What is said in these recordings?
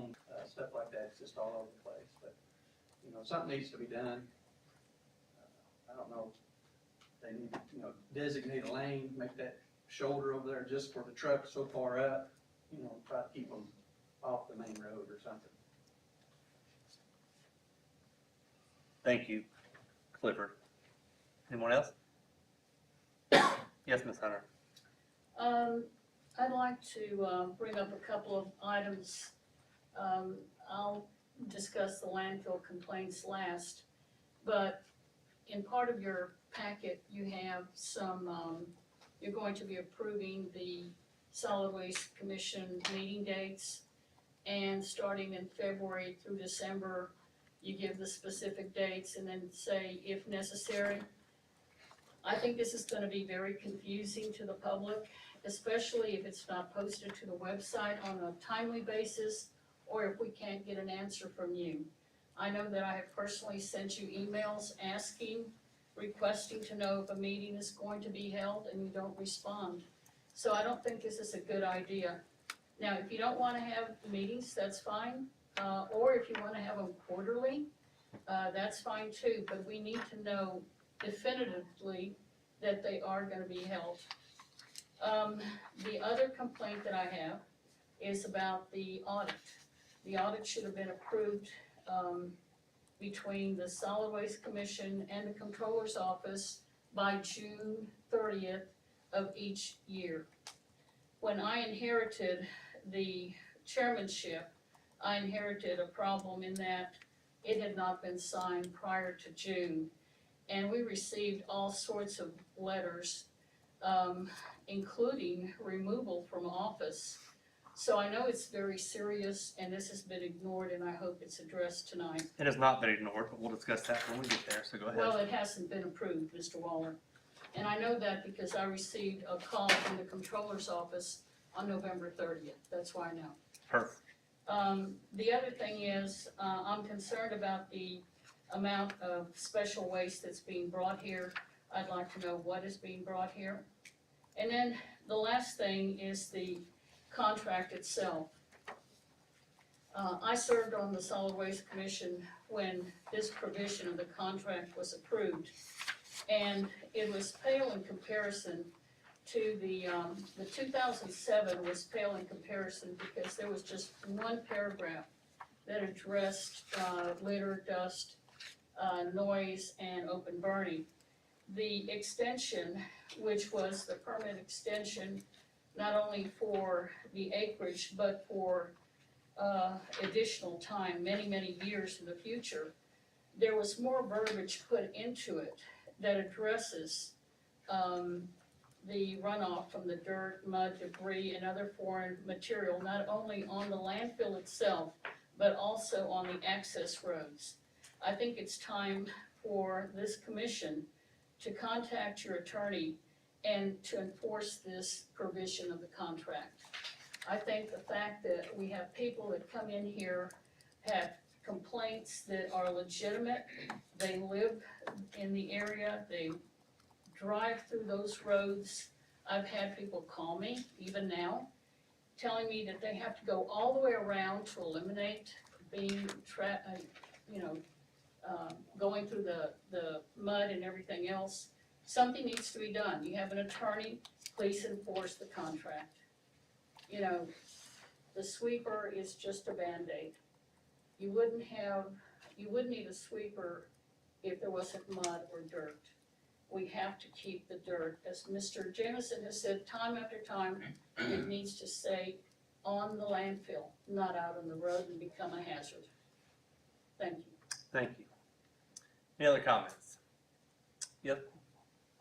stuff like that. It's just all over the place. But, you know, something needs to be done. I don't know. They need to, you know, designate a lane, make that shoulder over there just for the trucks so far up, you know, try to keep them off the main road or something. Thank you, Clifford. Anyone else? Yes, Ms. Hunter. I'd like to bring up a couple of items. I'll discuss the landfill complaints last, but in part of your packet, you have some, you're going to be approving the Solid Waste Commission meeting dates, and starting in February through December, you give the specific dates and then say if necessary. I think this is gonna be very confusing to the public, especially if it's not posted to the website on a timely basis, or if we can't get an answer from you. I know that I have personally sent you emails asking, requesting to know if a meeting is going to be held, and you don't respond. So I don't think this is a good idea. Now, if you don't wanna have meetings, that's fine, or if you wanna have them quarterly, that's fine too, but we need to know definitively that they are gonna be held. The other complaint that I have is about the audit. The audit should have been approved between the Solid Waste Commission and the Comptroller's Office by June 30th of each year. When I inherited the chairmanship, I inherited a problem in that it had not been signed prior to June. And we received all sorts of letters, including removal from office. So I know it's very serious, and this has been ignored, and I hope it's addressed tonight. It has not been ignored, but we'll discuss that when we get there, so go ahead. Well, it hasn't been approved, Mr. Waller. And I know that because I received a call from the Comptroller's Office on November 30th. That's why I know. Perfect. The other thing is, I'm concerned about the amount of special waste that's being brought here. I'd like to know what is being brought here. And then the last thing is the contract itself. I served on the Solid Waste Commission when this provision of the contract was approved, and it was pale in comparison to the 2007 was pale in comparison because there was just one paragraph that addressed litter, dust, noise, and open burning. The extension, which was the permit extension, not only for the acreage, but for additional time, many, many years in the future, there was more verbiage put into it that addresses the runoff from the dirt, mud, debris, and other foreign material, not only on the landfill itself, but also on the access roads. I think it's time for this commission to contact your attorney and to enforce this provision of the contract. I think the fact that we have people that come in here, have complaints that are legitimate, they live in the area, they drive through those roads. I've had people call me, even now, telling me that they have to go all the way around to eliminate being going through the mud and everything else. Something needs to be done. You have an attorney, please enforce the contract. You know, the sweeper is just a Band-Aid. You wouldn't need a sweeper if there wasn't mud or dirt. We have to keep the dirt. As Mr. Jameson has said time after time, it needs to stay on the landfill, not out on the road and become a hazard. Thank you. Thank you. Any other comments? Yep.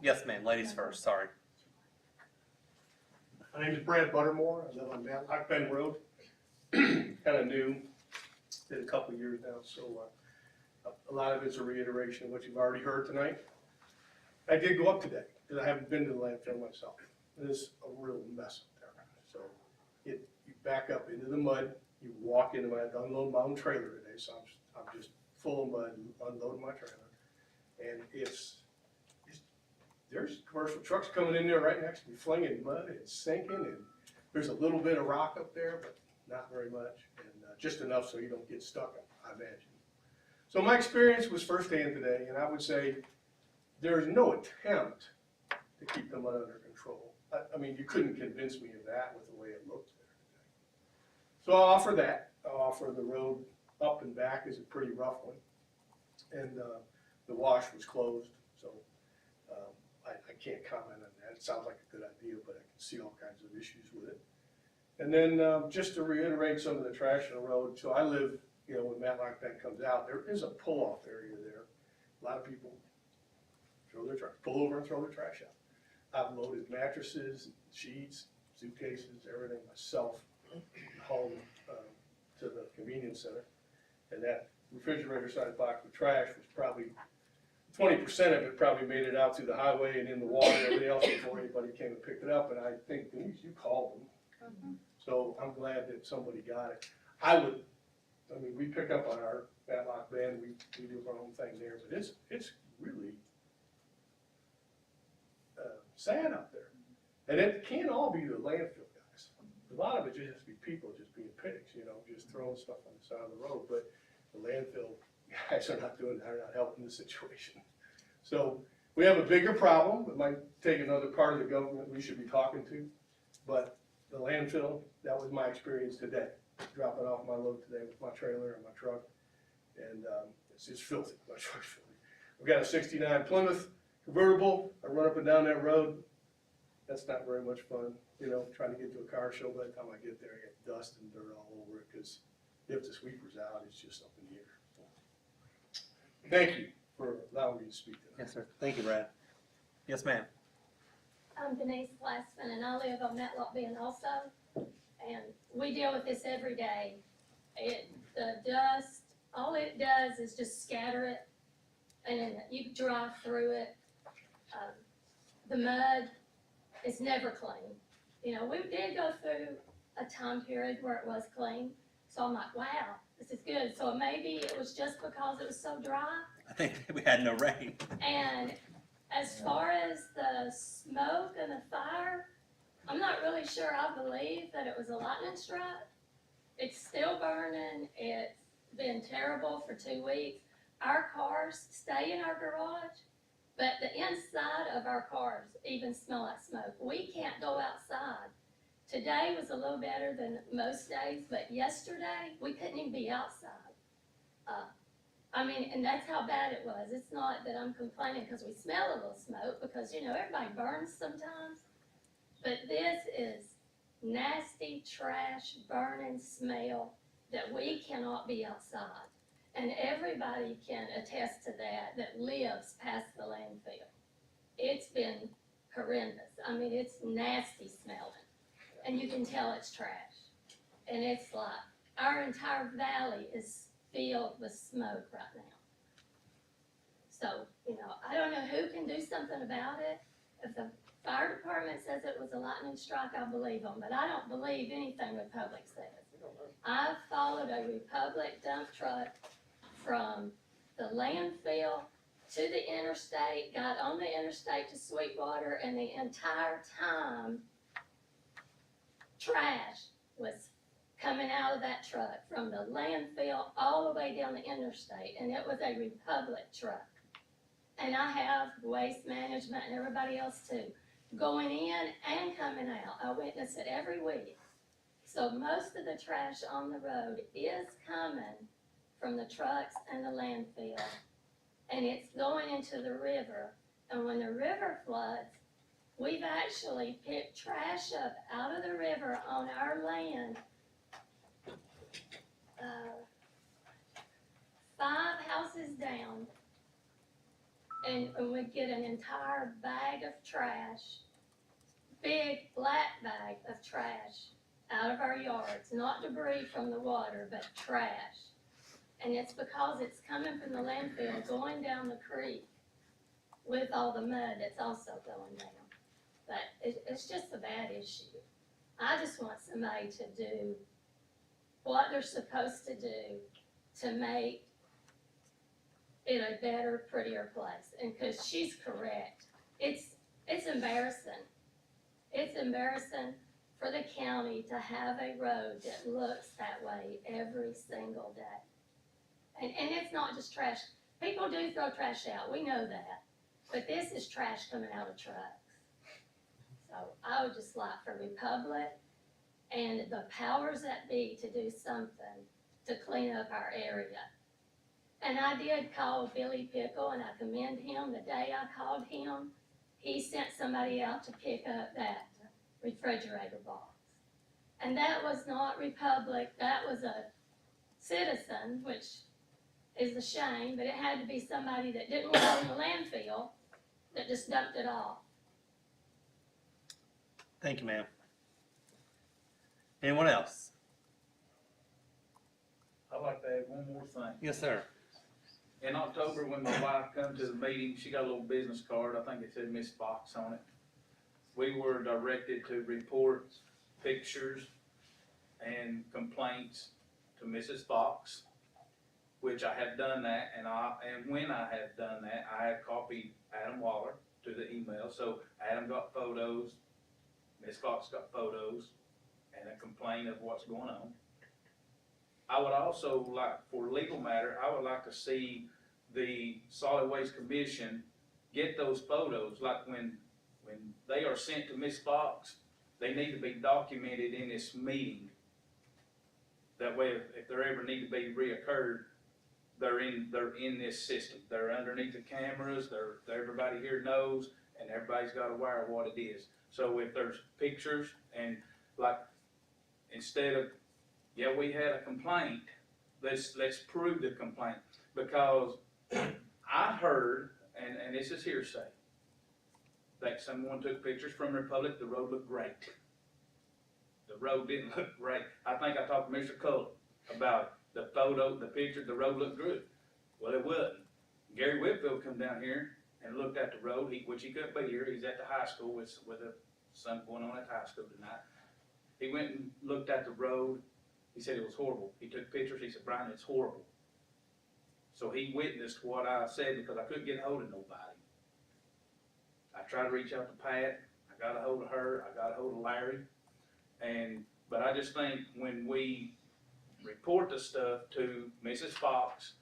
Yes, ma'am. Ladies first. Sorry. My name is Brad Buttermore. I live on Matlock Bend Road. Kind of new, did a couple of years now, so a lot of it's a reiteration of what you've already heard tonight. I did go up today because I haven't been to the landfill myself. It is a real mess up there. So you back up into the mud, you walk into my unload my own trailer today, so I'm just full of mud, unloading my trailer, and there's commercial trucks coming in there right next to me, flinging mud, and it's sinking, and there's a little bit of rock up there, but not very much, and just enough so you don't get stuck, I imagine. So my experience was firsthand today, and I would say there's no attempt to keep them under control. I mean, you couldn't convince me of that with the way it looked there today. So I'll offer that. I'll offer the road up and back is a pretty rough one. And the wash was closed, so I can't comment on that. It sounds like a good idea, but I can see all kinds of issues with it. And then just to reiterate some of the trash on the road, so I live, you know, when Matlock Bend comes out, there is a pull-off area there. A lot of people throw their trash, pull over and throw their trash out. I've loaded mattresses, sheets, suitcases, everything myself home to the convenience center. And that refrigerator-sized box of trash was probably 20% of it probably made it out to the highway and in the water and everything else before anybody came and picked it up. And I think, Denise, you called them. So I'm glad that somebody got it. I mean, we pick up on our Matlock Bend, we do our own thing there, but it's really sad out there. And it can't all be the landfill guys. A lot of it just has to be people just being pigs, you know, just throwing stuff on the side of the road. But the landfill guys are not doing, are not helping the situation. So we have a bigger problem. It might take another part of the government we should be talking to. But the landfill, that was my experience today. Dropping off my load today with my trailer and my truck. And it's just filthy. My truck's filthy. We've got a 69 Plymouth convertible. I run up and down that road. That's not very much fun, you know, trying to get to a car show. By the time I get there, I get dust and dirt all over it because if the sweeper's out, it's just up in the air. So, thank you for allowing me to speak tonight. Yes, sir. Thank you, Brad. Yes, ma'am. I'm Denise Glassman, and I live on Matlock Bend also, and we deal with this every day. The dust, all it does is just scatter it, and then you drive through it. The mud is never clean. You know, we did go through a time period where it was clean, so I'm like, wow, this is good. So maybe it was just because it was so dry. I think we had no rain. And as far as the smoke and the fire, I'm not really sure I believe that it was a lightning strike. It's still burning. It's been terrible for 2 weeks. Our cars stay in our garage, but the inside of our cars even smell like smoke. We can't go outside. Today was a little better than most days, but yesterday we couldn't even be outside. I mean, and that's how bad it was. It's not that I'm complaining because we smell a little smoke, because, you know, everybody burns sometimes. But this is nasty trash, burning smell that we cannot be outside. And everybody can attest to that lives past the landfill. It's been horrendous. I mean, it's nasty smelling. And you can tell it's trash. And it's like, our entire valley is filled with smoke right now. So, you know, I don't know who can do something about it. If the fire department says it was a lightning strike, I believe them, but I don't believe anything Republic says. I followed a Republic dump truck from the landfill to the interstate, got on the interstate to Sweetwater, and the entire time, trash was coming out of that truck from the landfill all the way down the interstate, and it was a Republic truck. And I have waste management and everybody else too, going in and coming out. I witness it every week. So most of the trash on the road is coming from the trucks and the landfill, and it's going into the river. And when the river floods, we've actually picked trash up out of the river on our land. 5 houses down, and we get an entire bag of trash, big black bag of trash out of our yards, not debris from the water, but trash. And it's because it's coming from the landfill, going down the creek with all the mud that's also going down. But it's just a bad issue. I just want somebody to do what they're supposed to do to make it a better, prettier place. And because she's correct, it's embarrassing. It's embarrassing for the county to have a road that looks that way every single day. And it's not just trash. People do throw trash out, we know that. But this is trash coming out of trucks. So I would just like for Republic and the powers that be to do something to clean up our area. And I did call Billy Pickle, and I commend him. The day I called him, he sent somebody out to pick up that refrigerator box. And that was not Republic, that was a citizen, which is a shame, but it had to be somebody that didn't live in the landfill that just dumped it off. Thank you, ma'am. Anyone else? I'd like to add one more thing. Yes, sir. In October, when my wife come to the meeting, she got a little business card, I think it said Miss Fox on it. We were directed to report pictures and complaints to Mrs. Fox, which I have done that, and when I had done that, I had copied Adam Waller to the email, so Adam got photos, Miss Fox got photos, and a complaint of what's going on. I would also like, for legal matter, I would like to see the Solid Waste Commission get those photos, like when they are sent to Miss Fox, they need to be documented in this meeting. That way, if there ever need to be reoccurred, they're in this system. They're underneath the cameras, everybody here knows, and everybody's got aware of what it is. So if there's pictures and like, instead of, yeah, we had a complaint, let's prove the complaint. Because I heard, and this is hearsay, that someone took pictures from Republic, the road looked great. The road didn't look great. I think I talked to Mr. Cullen about the photo, the picture, the road looked good. Well, it wasn't. Gary Whitfield come down here and looked at the road, which he couldn't be here. He's at the high school with something going on at the high school tonight. He went and looked at the road. He said it was horrible. He took pictures. He said, Brian, it's horrible. So he witnessed what I said because I couldn't get a hold of nobody. I tried to reach out to Pat. I got a hold of her. I got a hold of Larry. But I just think when we report the stuff to Mrs. Fox,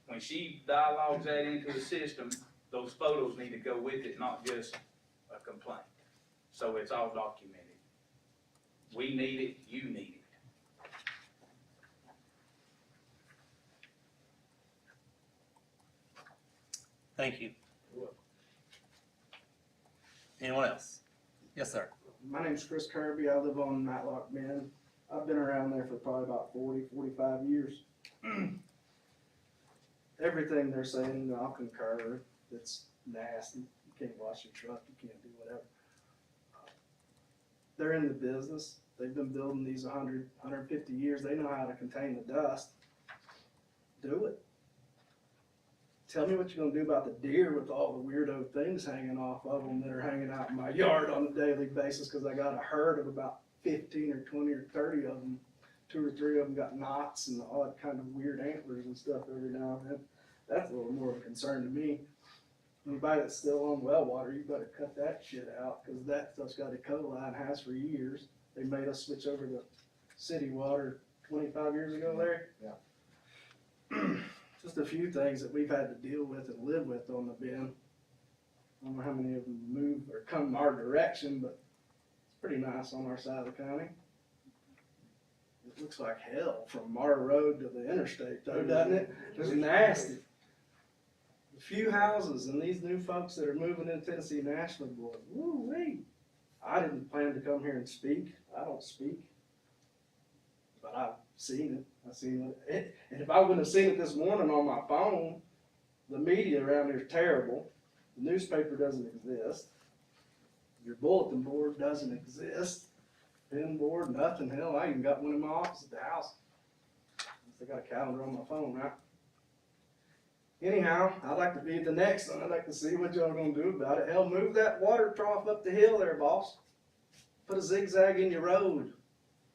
when she dialogues that into the system, those photos need to go with it, not just a complaint. So it's all documented. We need it, you need it. Thank you. Anyone else? Yes, sir. My name's Chris Kirby. I live on Matlock Bend. I've been around there for probably about 40, 45 years. Everything they're saying, I'll concur. It's nasty. You can't wash your truck. You can't do whatever. They're in the business. They've been building these 100, 150 years. They know how to contain the dust. Do it. Tell me what you're gonna do about the deer with all the weirdo things hanging off of them that are hanging out in my yard on a daily basis, because I got a herd of about 15 or 20 or 30 of them. 2 or 3 of them got knots and odd kind of weird antlers and stuff every now and then. That's a little more of a concern to me. Anybody that's still on well water, you better cut that shit out, because that stuff's got E. coli and has for years. They made us switch over to city water 25 years ago, Larry? Yeah. Just a few things that we've had to deal with and live with on the Bend. I don't know how many of them move or come our direction, but it's pretty nice on our side of the county. It looks like hell from our road to the interstate though, doesn't it? It's nasty. A few houses and these new folks that are moving in Tennessee, Nashville, boy, woo-wee. I didn't plan to come here and speak. I don't speak. But I've seen it. I've seen it. And if I wouldn't have seen it this morning on my phone, the media around here is terrible. The newspaper doesn't exist. Your bulletin board doesn't exist. Pin board, nothing. Hell, I even got one in my office at the house. I got a calendar on my phone, right? Anyhow, I'd like to be the next one. I'd like to see what y'all are gonna do about it. Hell, move that water trough up the hill there, boss. Put a zigzag in your road.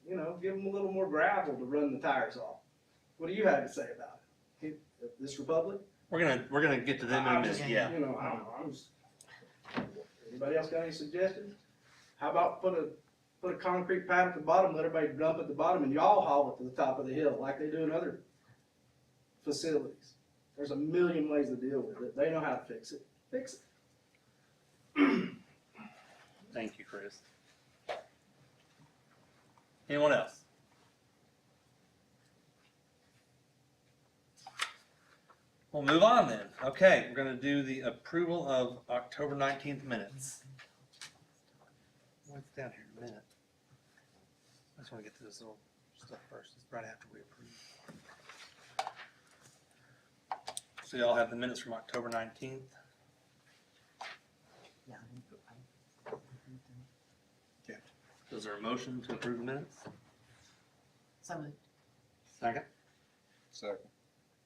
You know, give them a little more gravel to run the tires off. What do you have to say about it? This Republic? We're gonna get to them in a minute. Yeah. You know, I don't know. Anybody else got any suggestions? How about put a Put a concrete pad at the bottom, let everybody dump at the bottom, and y'all haul it to the top of the hill like they do in other facilities. There's a million ways to deal with it. They know how to fix it. Fix it. Thank you, Chris. Anyone else? We'll move on then. Okay, we're gonna do the approval of October 19th minutes. What's down here in a minute? I just wanna get to this little stuff first. It's right after we approve. So y'all have the minutes from October 19th. Is there a motion to approve the minutes? So moved. Second. Second.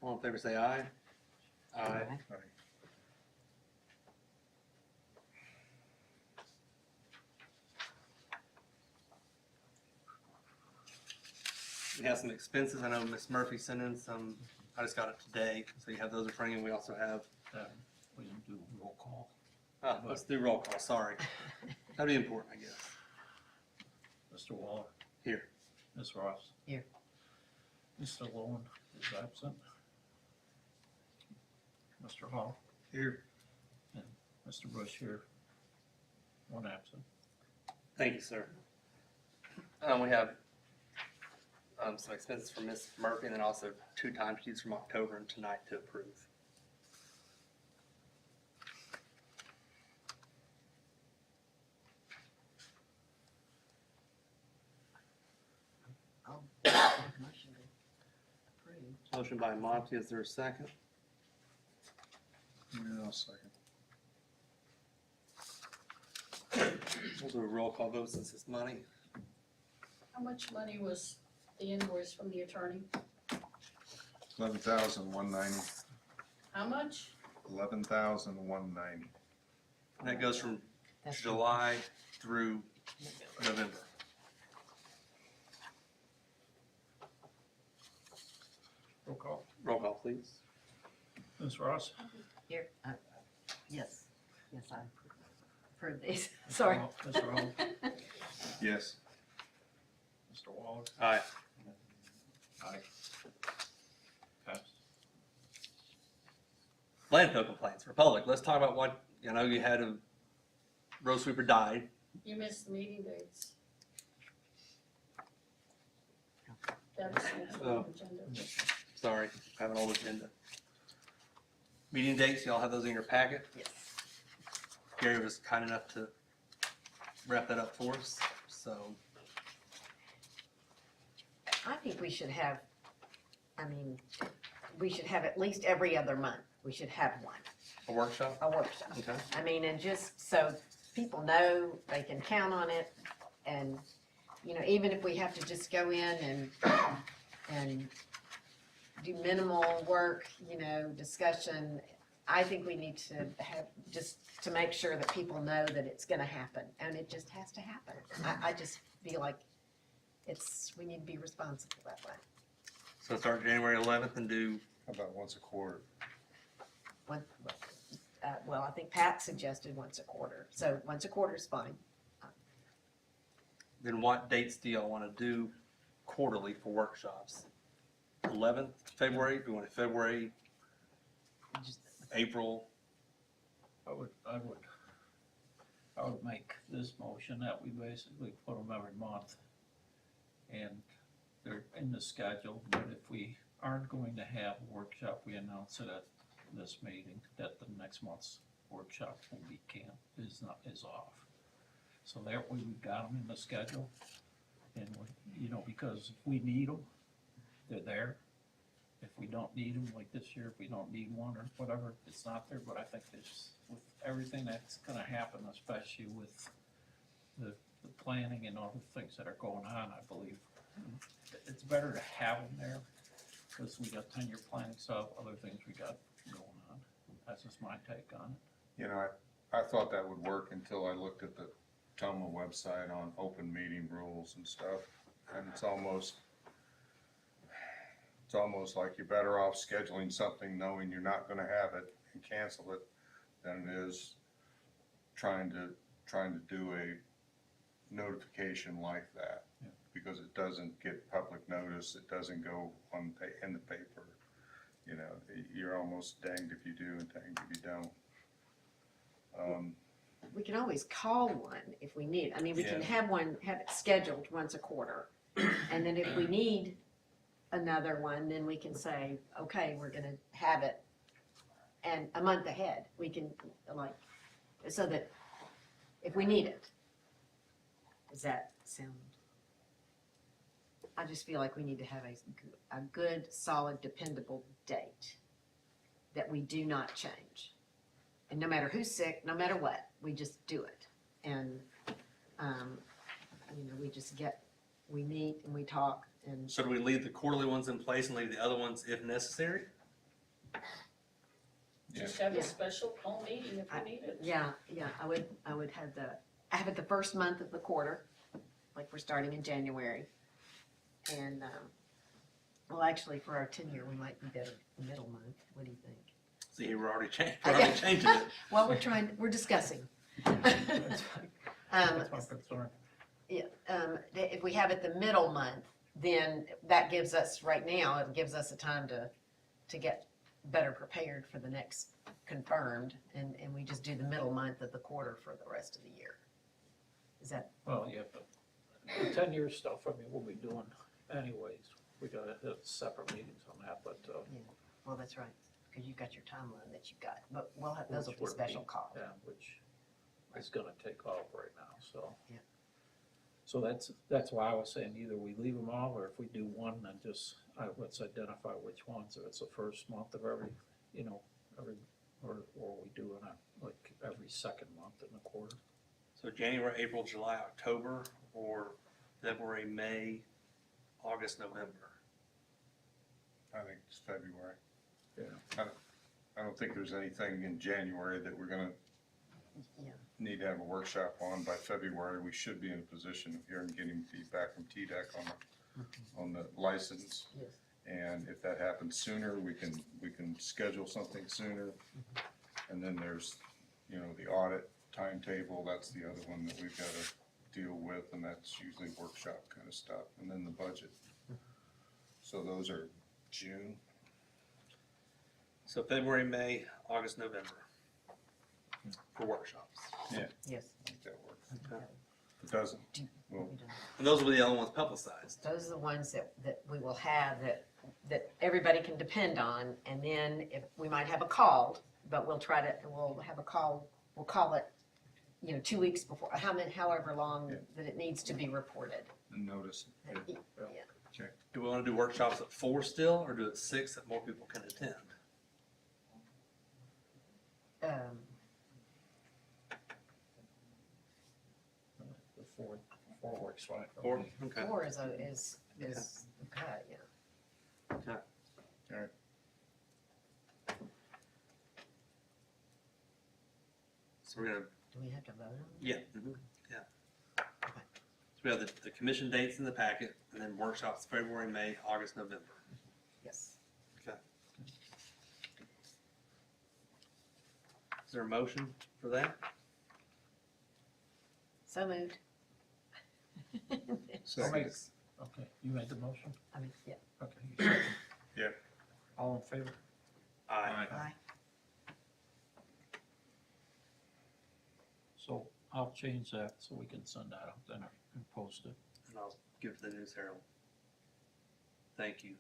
All in favor say aye. Aye. We have some expenses. I know Miss Murphy sent in some, I just got it today, so you have those in front of you. We also have, We didn't do roll call. let's do roll call, sorry. That'd be important, I guess. Mr. Waller. Here. Ms. Ross. Here. Mr. Lowen is absent. Mr. Hall. Here. And Mr. Bush here. One absent. Thank you, sir. We have some expenses from Miss Murphy and then also 2 timesheets from October and tonight to approve. I'll make a motion to approve. Motion by Monty, is there a second? Yeah, I'll second. We'll do a roll call vote since it's money. How much money was the invoice from the attorney? 11,190. How much? 11,190. And that goes from That's July through November. Roll call. Roll call, please. Ms. Ross. Here, yes, yes, I approve these, sorry. Mr. Hall. Yes. Mr. Waller. Aye. Aye. Passed. Landfill complaints, Republic. Let's talk about what, you know, you had a road sweeper died. You missed the meeting dates. That was next on the agenda. Sorry, I have an old agenda. Meeting dates, y'all have those in your packet. Yes. Gary was kind enough to wrap that up for us, so. I think we should have, we should have at least every other month, we should have one, A workshop? a workshop. Okay. And just so people know, they can count on it, and, even if we have to just go in and do minimal work, discussion, I think we need to have, just to make sure that people know that it's gonna happen, and it just has to happen. I just feel like we need to be responsible that way. So start January 11th and do, How about once a quarter? Well, I think Pat suggested once a quarter, so once a quarter is fine. then what dates do y'all wanna do quarterly for workshops? 11th, February, do you want it February, Just- April? I would make this motion that we basically put them every month. And they're in the schedule, but if we aren't going to have a workshop, we announce it at this meeting, that the next month's workshop will be is off. So that way we've got them in the schedule, and because if we need them, they're there. If we don't need them, like this year, if we don't need one or whatever, it's not there, but I think with everything that's gonna happen, especially with the planning and other things that are going on, I believe, it's better to have them there, because we got 10-year planning stuff, other things we got going on. That's just my take on it. I thought that would work until I looked at the Toma website on open meeting rules and stuff. And it's almost like you're better off scheduling something knowing you're not gonna have it and cancel it than it is trying to do a notification like that. Yeah. Because it doesn't get public notice, it doesn't go in the paper. You know, you're almost danged if you do and danged if you don't. We can always call one if we need. I mean, we can Yeah. have it scheduled once a quarter. And then if we need another one, then we can say, okay, we're gonna have it. And a month ahead, we can like, so that if we need it. Does that sound? I just feel like we need to have a good, solid, dependable date that we do not change. And no matter who's sick, no matter what, we just do it. And, you know, we meet and we talk and, So do we leave the quarterly ones in place and leave the other ones if necessary? Just have Yeah. a special call meeting if we need it. yeah, I would have it the first month of the quarter, like we're starting in January. And, well, actually, for our tenure, we might be better the middle month. What do you think? See, we're already changing it. Well, we're discussing. That's my concern. Yeah, if we have it the middle month, then that gives us, right now, it gives us a time to get better prepared for the next confirmed, and we just do the middle month of the quarter for the rest of the year. Is that, Well, yeah, but the 10-year stuff, I mean, we'll be doing anyways. We gotta have separate meetings on that, but, well, that's right, because you've got your timeline that you've got, but we'll have, those will Which be would special be- calls. yeah, which is gonna take off right now, so. Yeah. So that's why I was saying either we leave them all, or if we do one, then just, let's identify which ones, if it's the first month of every, you know, or we do it on, like, every second month in the quarter. So January, April, July, October, or February, May, August, November. I think it's February. Yeah. I don't think there's anything in January that we're gonna Yeah. need to have a workshop on. By February, we should be in a position of hearing, getting feedback from TDEC on the license. Yes. And if that happens sooner, we can schedule something sooner. And then there's, you know, the audit timetable, that's the other one that we've gotta deal with, and that's usually workshop kind of stuff, and then the budget. So those are June. So February, May, August, November for workshops. Yes. I think that works. Okay. If it doesn't, well, And those will be the only ones publicized. Those are the ones that we will have that everybody can depend on, and then if, we might have a call, but we'll have a call, we'll call it, you know, 2 weeks before, however long Yeah. that it needs to be reported. notice. Yeah. Do we want to do workshops at 4 still, or do it at 6 that more people can attend? The four works fine. for 4? me. Okay. 4 is okay, yeah. Okay. So we're gonna, Do we have to vote on it? yeah, yeah. So we have the commission dates in the packet, and then workshops February, May, August, November. Yes. Okay. Is there a motion for that? So moved. I'll make- Okay, you made the motion? I mean, yeah. Okay. you second. Yeah. All in favor? Aye. Aye. So I'll change that so we can send that out then and post it. And I'll give it to the News Herald. Thank you.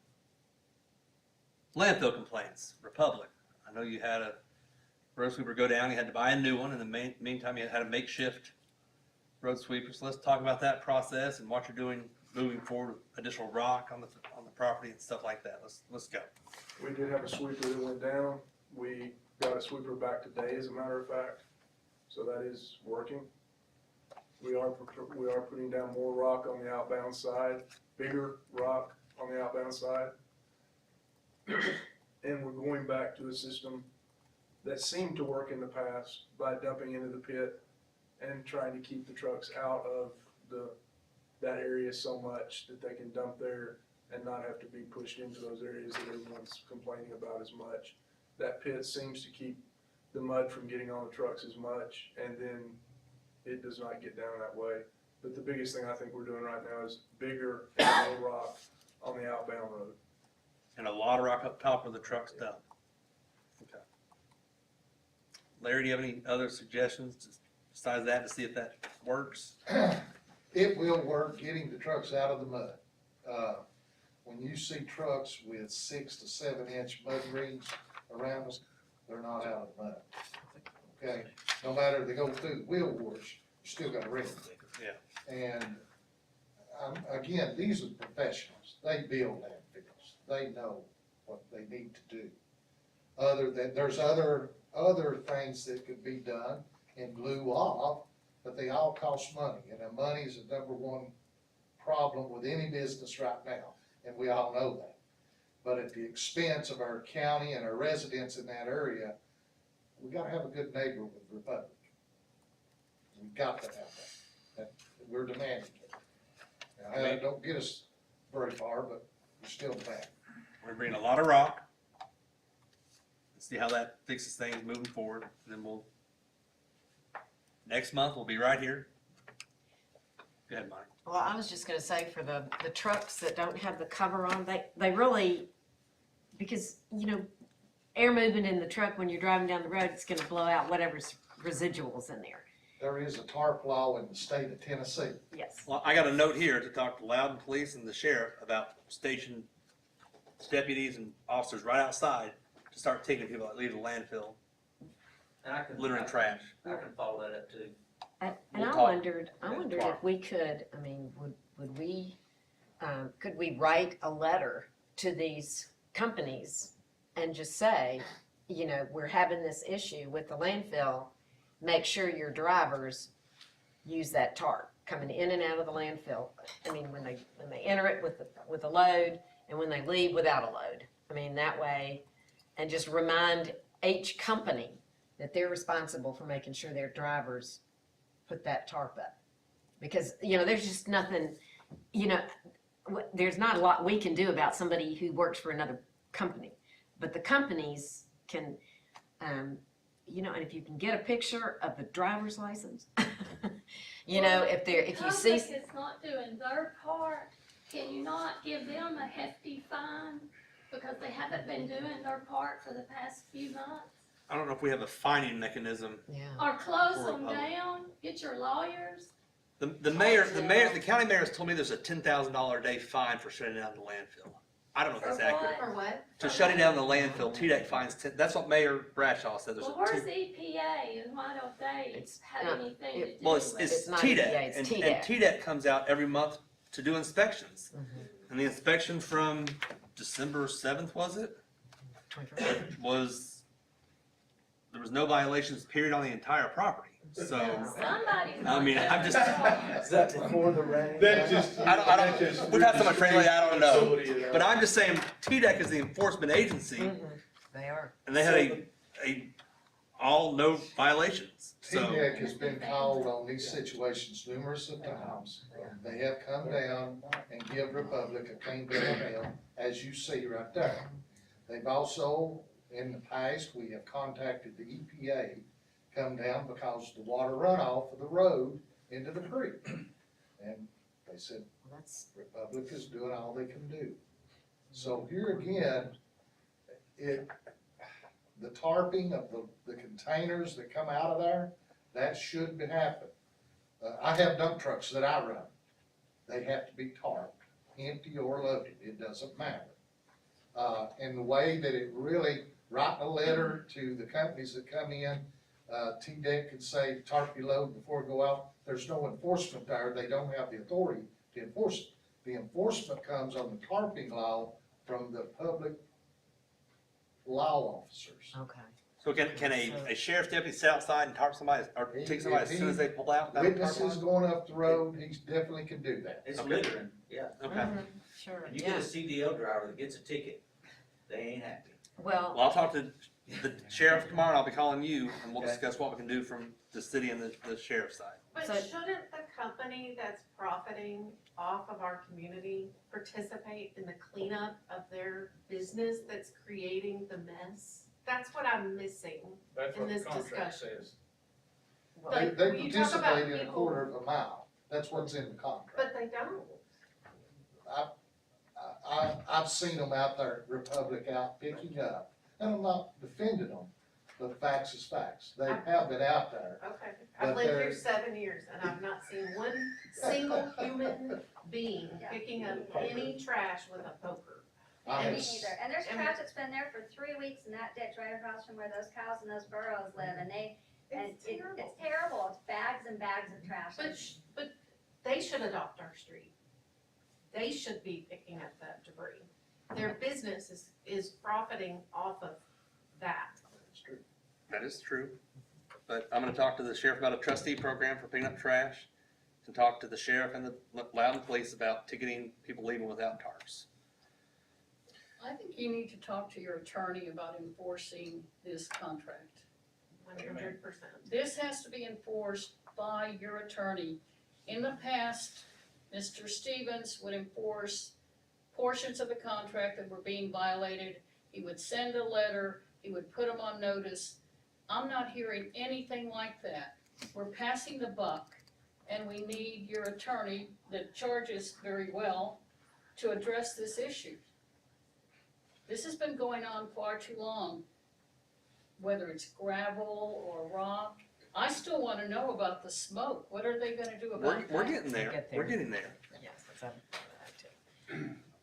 Landfill complaints, Republic. I know you had a road sweeper go down, you had to buy a new one, in the meantime you had a makeshift road sweeper. So let's talk about that process and what you're doing moving forward with additional rock on the property and stuff like that. Let's go. We did have a sweeper that went down. We got a sweeper back today, as a matter of fact, so that is working. We are putting down more rock on the outbound side, bigger rock on the outbound side. And we're going back to a system that seemed to work in the past by dumping into the pit and trying to keep the trucks out of that area so much that they can dump there and not have to be pushed into those areas that everyone's complaining about as much. That pit seems to keep the mud from getting on the trucks as much, and then it does not get down that way. But the biggest thing I think we're doing right now is bigger and more rock on the outbound road. And a lot of rock up top where the truck's done. Okay. Larry, do you have any other suggestions besides that to see if that works? It will work getting the trucks out of the mud. When you see trucks with 6 to 7 inch mud rings around us, they're not out of the mud. Okay, no matter if they go through the wheel wash, you still got a ring. Yeah. And, again, these are professionals. They build landfills. They know what they need to do. There's other things that could be done in lieu of, but they all cost money. And money is the number one problem with any business right now, and we all know that. But at the expense of our county and our residents in that area, we gotta have a good neighbor with Republic. We've got to have that. We're demanding it. Now, it don't get us very far, but we're still demanding. We're bringing a lot of rock. Let's see how that fixes things moving forward, and then next month, we'll be right here. Go ahead, Mike. Well, I was just gonna say for the trucks that don't have the cover on, they really, because, you know, air movement in the truck when you're driving down the road, it's gonna blow out whatever's residuals in there. There is a tarp law in the state of Tennessee. Yes. Well, I got a note here to talk to Loudon Police and the sheriff about station deputies and officers right outside to start taking people that leave the landfill, And I can. littering trash. I can follow that up too. And We'll I talk. wondered if we could, I mean, would we, could we write a letter to these companies and just say, you know, we're having this issue with the landfill, make sure your drivers use that tarp coming in and out of the landfill. I mean, when they enter it with a load and when they leave without a load. I mean, that way, and just remind each company that they're responsible for making sure their drivers put that tarp up. Because, you know, there's just nothing, you know, there's not a lot we can do about somebody who works for another company. But the companies can, you know, and if you can get a picture of the driver's license, you know, if you see. If the public is not doing their part, can you not give them a hefty fine because they haven't been doing their part for the past few months? I don't know if we have a fining mechanism. Yeah. Or close Or a them public. down, get your lawyers? The county mayor has told me there's a $10,000 a day fine for shutting down the landfill. I don't know if that's For accurate. what? For what? To shutting down the landfill, TDEC fines that's what Mayor Bradshaw said. There's Well, a where's EPA and why don't they It's have not- anything to do well, with it? it's not TDEC, EPA, it's and TDEC. TDEC comes out every month to do inspections. Mhm. And the inspection from December 7th, was it? 24. Was, there was no violations period on the entire property. So, Somebody's. I mean, I'm just, Is that before the rain? I don't, we've had so much rain lately, I don't know. But I'm just saying, TDEC is the enforcement agency, Mhm. They are. and they had all no violations, so. TDEC has been called on these situations numerous of times. They have come down and give Republic a clean bill of health, as you see right there. They've also, in the past, we have contacted the EPA, come down because the water runoff of the road into the creek. And they said, Well, that's, Republic is doing all they can do. So here again, the tarping of the containers that come out of there, that should happen. I have dump trucks that I run. They have to be tarped, empty or loaded, it doesn't matter. And the way that it really, write a letter to the companies that come in, TDEC can say tarp your load before it go out. There's no enforcement there, they don't have the authority to enforce it. The enforcement comes on the tarping law from the public law officers. okay. So can a sheriff's deputy sit outside and tarp somebody, or take somebody as soon as they pull out? without a tarp Witnesses on? going up the road, he definitely can do that. It's Okay. littering, yeah. Okay, Mhm. Sure, And you get yeah. a CDL driver that gets a ticket, they ain't happy. Well, well, I'll talk to the sheriff tomorrow, and I'll be calling you, and we'll Okay. discuss what we can do from the city and the sheriff's side. But So- shouldn't the company that's profiting off of our community participate in the cleanup of their business that's creating the mess? That's what I'm missing. That's In what the this contract discussion. says. well, They Like, when you talk about participate in a people- quarter of a mile. That's what's in the contract. But they don't. I've seen them out there at Republic out picking up, and I'm not defending them, but facts is facts. They have been out there. Okay, I've But lived here they're- 7 years and I've not seen one single human being picking up any trash with a poker. I And have, Me neither. And there's and- trash that's been there for 3 weeks in that ditch right across from where those cows and those burros live, and It's terrible. it's terrible. It's bags and bags of trash. But they should adopt our street. They should be picking up that debris. Their business is profiting off of that. That is true. But I'm gonna talk to the sheriff about a trustee program for picking up trash, and talk to the sheriff and the Loudon police about ticketing people leaving without tarps. I think you need to talk to your attorney about enforcing this contract. 100%. This has to be enforced by your attorney. In the past, Mr. Stevens would enforce portions of the contract that were being violated. He would send a letter, he would put them on notice. I'm not hearing anything like that. We're passing the buck, and we need your attorney that charges very well to address this issue. This has been going on far too long, whether it's gravel or rock. I still wanna know about the smoke. What are they gonna do about that? We're getting there. Get there. We're getting there. Yes, that's up.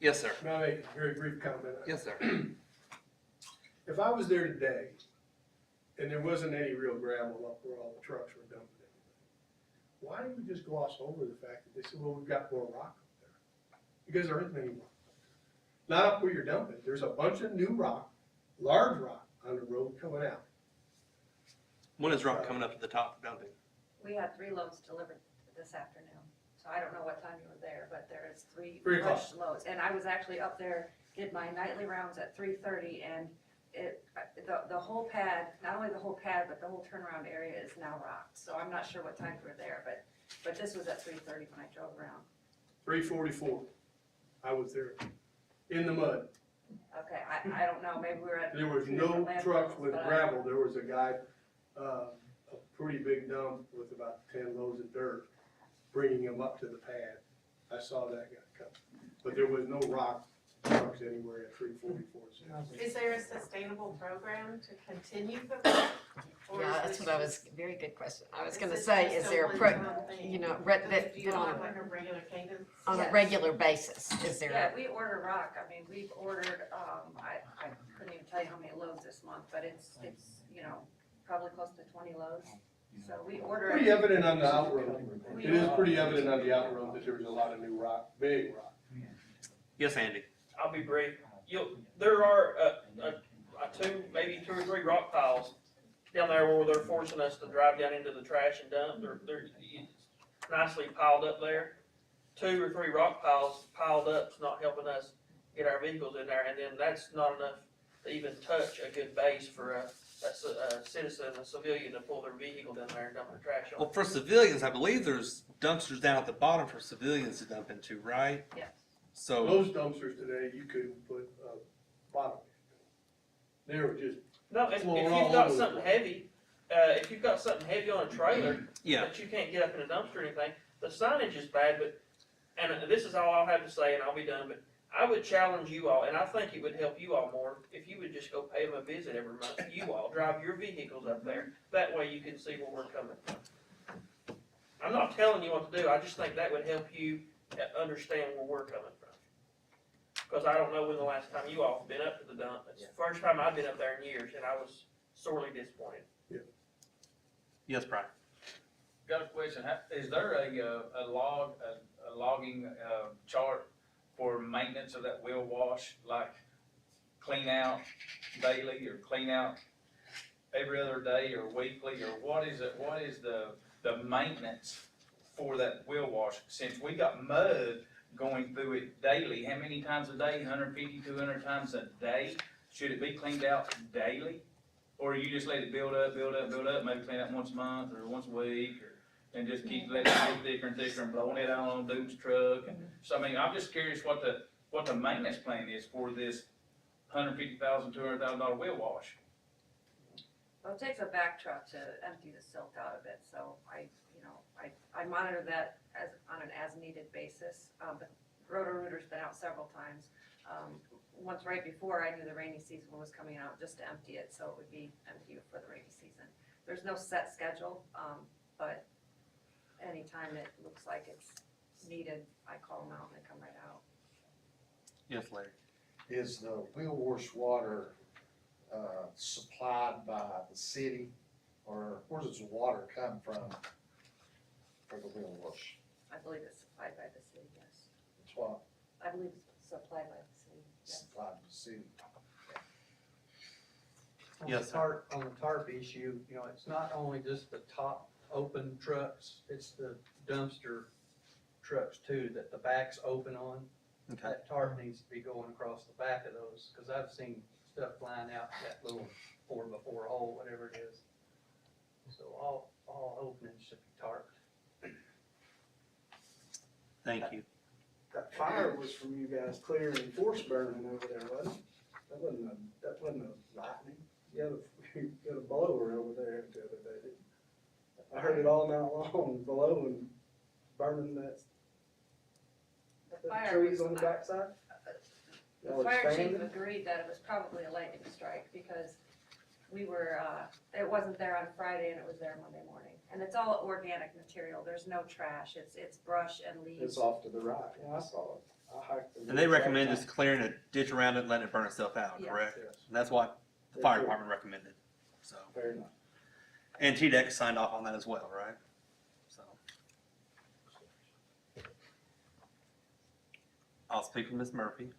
Yes, sir. May I make a very brief comment? Yes, sir. If I was there today and there wasn't any real gravel up where all the trucks were dumping everything, why did we just gloss over the fact that they said, well, we've got more rock up there? Because there isn't any rock. Not up where you're dumping. There's a bunch of new rock, large rock on the road coming out. When is rock coming up to the top of dumping? We had 3 loads delivered this afternoon, so I don't know what time you were there, but there is 3 3 o'clock. fresh loads. And I was actually up there, did my nightly rounds at 3:30, and the whole pad, not only the whole pad, but the whole turnaround area is now rocked. So I'm not sure what time you were there, but this was at 3:30 when I drove around. 344. I was there in the mud. Okay, I don't know, maybe we were at. There was 2 no different landfills, trucks with but I- gravel. There was a guy, a pretty big dump with about 10 loads of dirt, bringing them up to the pad. I saw that guy come. But there was no rock trucks anywhere at 344. Is there a sustainable program to continue the work? Or Yeah, is that's this what I was, just- very good question. I was is gonna this say, just is a there a one-time thing? you know, Do you have like a regular cadence? on a Yes. regular basis, is there Yeah, a? we order rock, I mean, we've ordered, I couldn't even tell you how many loads this month, but it's, you know, probably close to 20 loads. So we order. Pretty evident on the outroad. We It is order- pretty evident on the outroad that there was a lot of new rock, big rock. Yes, Andy. I'll be brief. There are, maybe 2 or 3 rock piles down there where they're forcing us to drive down into the trash and dump. They're nicely piled up there. 2 or 3 rock piles piled up's not helping us get our vehicles in there, and then that's not enough to even touch a good base for a citizen, a civilian to pull their vehicle down there and dump their trash on. Well, for civilians, I believe there's dumpsters down at the bottom for civilians to dump into, right? Yes. So, Those dumpsters today, you couldn't put a bottom. They were just, No, if Well, you've all got over the something place. heavy, if you've got something heavy on a trailer, yeah, that you can't get up in a dumpster or anything, the signage is bad, but, and this is all I'll have to say and I'll be done, but I would challenge you all, and I think it would help you all more, if you would just go pay them a visit every month. You all drive your vehicles up there, that way you can see where we're coming from. I'm not telling you what to do, I just think that would help you understand where we're coming from. Cause I don't know when the last time you all have been up to the dump, it's the first time I've been up there in years, and I was sorely disappointed. yes, Brian. Got a question, is there a logging, chart for maintenance of that wheel wash, like clean out daily or clean out every other day or weekly, or what is the maintenance for that wheel wash? Since we got mud going through it daily, how many times a day, 150, 200 times a day? Should it be cleaned out daily? Or you just let it build up, maybe clean it once a month or once a week, and just keep letting it get thicker and thicker and blowing it out on dude's truck? And so, I mean, I'm just curious what the maintenance plan is for this $150,000, $200,000 wheel wash. Well, it takes a back truck to empty the silt out of it, so I monitor that on an as-needed basis. But Roto-Rooter's been out several times. Once right before I knew the rainy season was coming out, just to empty it, so it would be empty for the rainy season. There's no set schedule, but anytime it looks like it's needed, I call them out and they come right out. Yes, Larry. Is the wheel wash water, supplied by the city, or where does the water come from for the wheel wash? I believe it's supplied by the city, yes. That's what, I believe it's supplied by the city, yes. supplied by the city. Yes, On the tarp issue, you know, it's not only just the top open trucks, it's the dumpster trucks too, that the back's open on. Okay. That tarp needs to be going across the back of those, cause I've seen stuff flying out that little 4x4 hole, whatever it is. So all openings should be tarped. Thank you. That fire was from you guys clearing force burning over there, wasn't it? That wasn't a lightning. You had a blower over there the other day, didn't you? I heard it all night long, blowing, burning the fire trees was on the not- backside. The Y'all fire chief expanded? agreed that it was probably a lightning strike because we were, it wasn't there on Friday and it was there Monday morning. And it's all organic material, there's no trash, it's brush and leaves. It's off to the right, yeah, I saw it. I hiked the. And they woods all recommend the just clearing a ditch around it and letting it burn itself out, Yes. correct? Yes. And that's what the fire department recommended, so. Fair enough. And TDEC signed off on that as well, right? So. I'll speak with Ms. Murphy.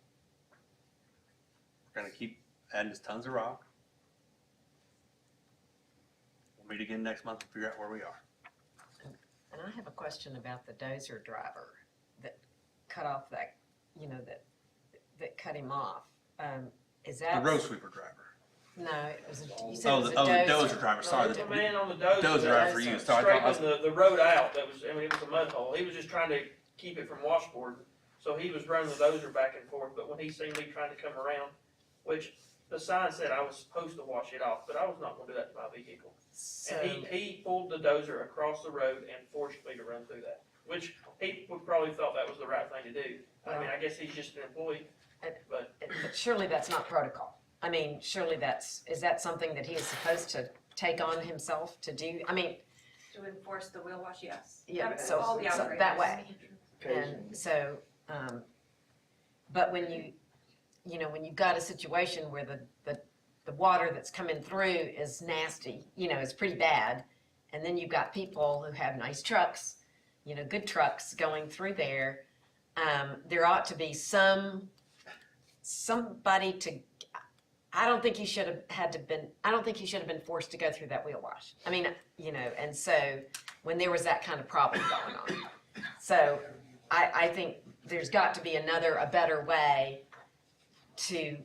We're gonna keep adding just tons of rock. We'll meet again next month and figure out where we are. And I have a question about the dozer driver that cut off that, that cut him off. Is that? The road sweeper driver. No, it was, you said Oh, it was the a dozer. dozer driver, sorry. The man on the dozer. Dozer driver for you, sorry. I thought- Straightening the road out, it was a mud hole. He was just trying to keep it from washboard. So he was running the dozer back and forth, but when he seen me trying to come around, which the sign said I was supposed to wash it off, but I was not gonna do that to my vehicle. So, And he pulled the dozer across the road and forced me to run through that, which he would probably thought that was the right thing to do. I mean, I guess he's just an employee, but but surely that's not protocol. I mean, surely is that something that he is supposed to take on himself to do? I mean, To enforce the wheel wash, yes. yeah, That- so, all the so operators. that way. Occasionally. And so, but when when you've got a situation where the water that's coming through is nasty, is pretty bad, and then you've got people who have nice trucks, good trucks going through there, there ought to be somebody to, I don't think he should have been forced to go through that wheel wash. I mean, and so when there was that kind of problem going on. So I think there's got to be a better way to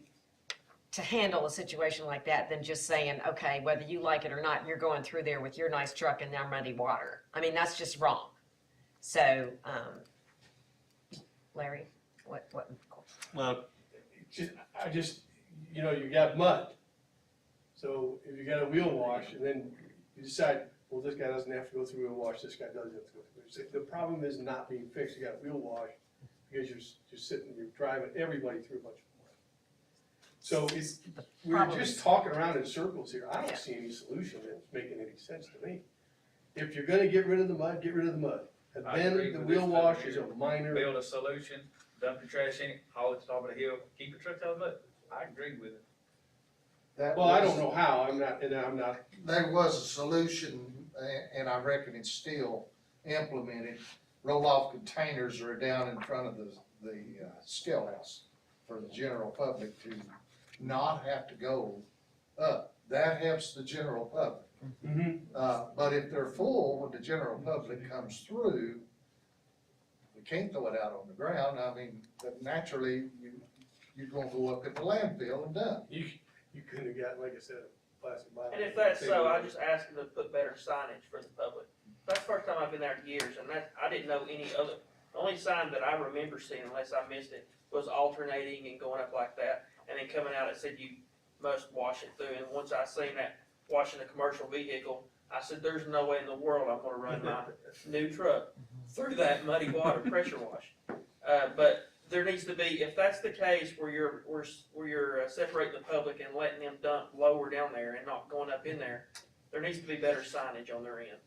handle a situation like that than just saying, okay, whether you like it or not, you're going through there with your nice truck and now muddy water. I mean, that's just wrong. So, Larry, what? Well, You got mud. So if you got a wheel wash and then you decide, well, this guy doesn't have to go through a wheel wash, this guy does have to go through. The problem is not being fixed. You got a wheel wash because you're driving everybody through a bunch of mud. So we're problem just is- talking around in circles here. I Yeah. don't see any solution that's making any sense to me. If you're gonna get rid of the mud, get rid of the mud. And I then agree the with wheel this wash too. is a minor. Build a solution, dump your trash in it, haul it to the top of the hill, keep your trucks out of the mud. I agree with it. That Well, I was- don't know how. I'm not. There was a solution, and I reckon it's still implemented. Roll-off containers are down in front of the scale house for the general public to not have to go up. That helps the general public. But if they're full, when the general public comes through, we can't throw it out on the ground. I mean, but naturally, you're gonna go up at the landfill and dump. You couldn't have got, like I said, a plastic bottle. And if that's so, I just ask them to put better signage for the public. That's the first time I've been there in years, and I didn't know any other, the only sign that I remember seeing, unless I missed it, was alternating and going up like that, and then coming out, it said you must wash it through, and once I seen that washing a commercial vehicle. I said, there's no way in the world I'm gonna run my new truck through that muddy water, pressure wash. But there needs to be, if that's the case where you're separating the public and letting them dump lower down there and not going up in there, there needs to be better signage on their end.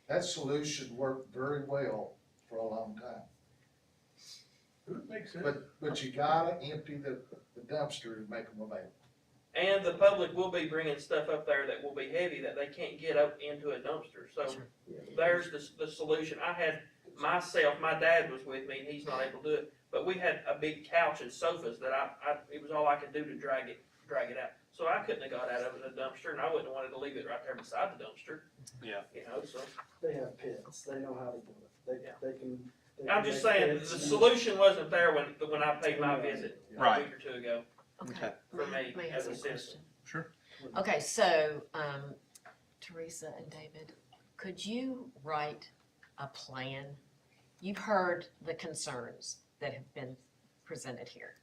That solution worked very well for a long time. Makes sense. But you gotta empty the dumpster and make them available. And the public will be bringing stuff up there that will be heavy that they can't get up into a dumpster. So there's the solution. I had myself, my dad was with me and he's not able to do it, but we had a big couch and sofas that it was all I could do to drag it out. So I couldn't have got out of it in a dumpster and I wouldn't have wanted to leave it right there beside the dumpster. Yeah. You know, so. They have pits, they know how to do it, they can. I'm just saying, the solution wasn't there when I paid my visit a Right. week or two ago Okay. for me May I as ask a a citizen. question? Sure. Okay, so, Teresa and David, could you write a plan? You've heard the concerns that have been presented here.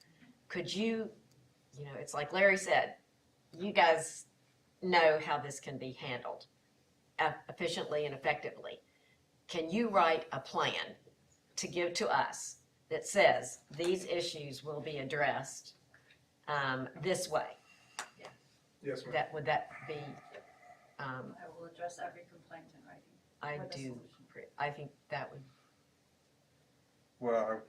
Could you, it's like Larry said, you guys know how this can be handled efficiently and effectively. Can you write a plan to give to us that says these issues will be addressed this way? Yes, ma'am. Would that be, I will address every complaint in writing. I with a do, solution. I think that would, Well,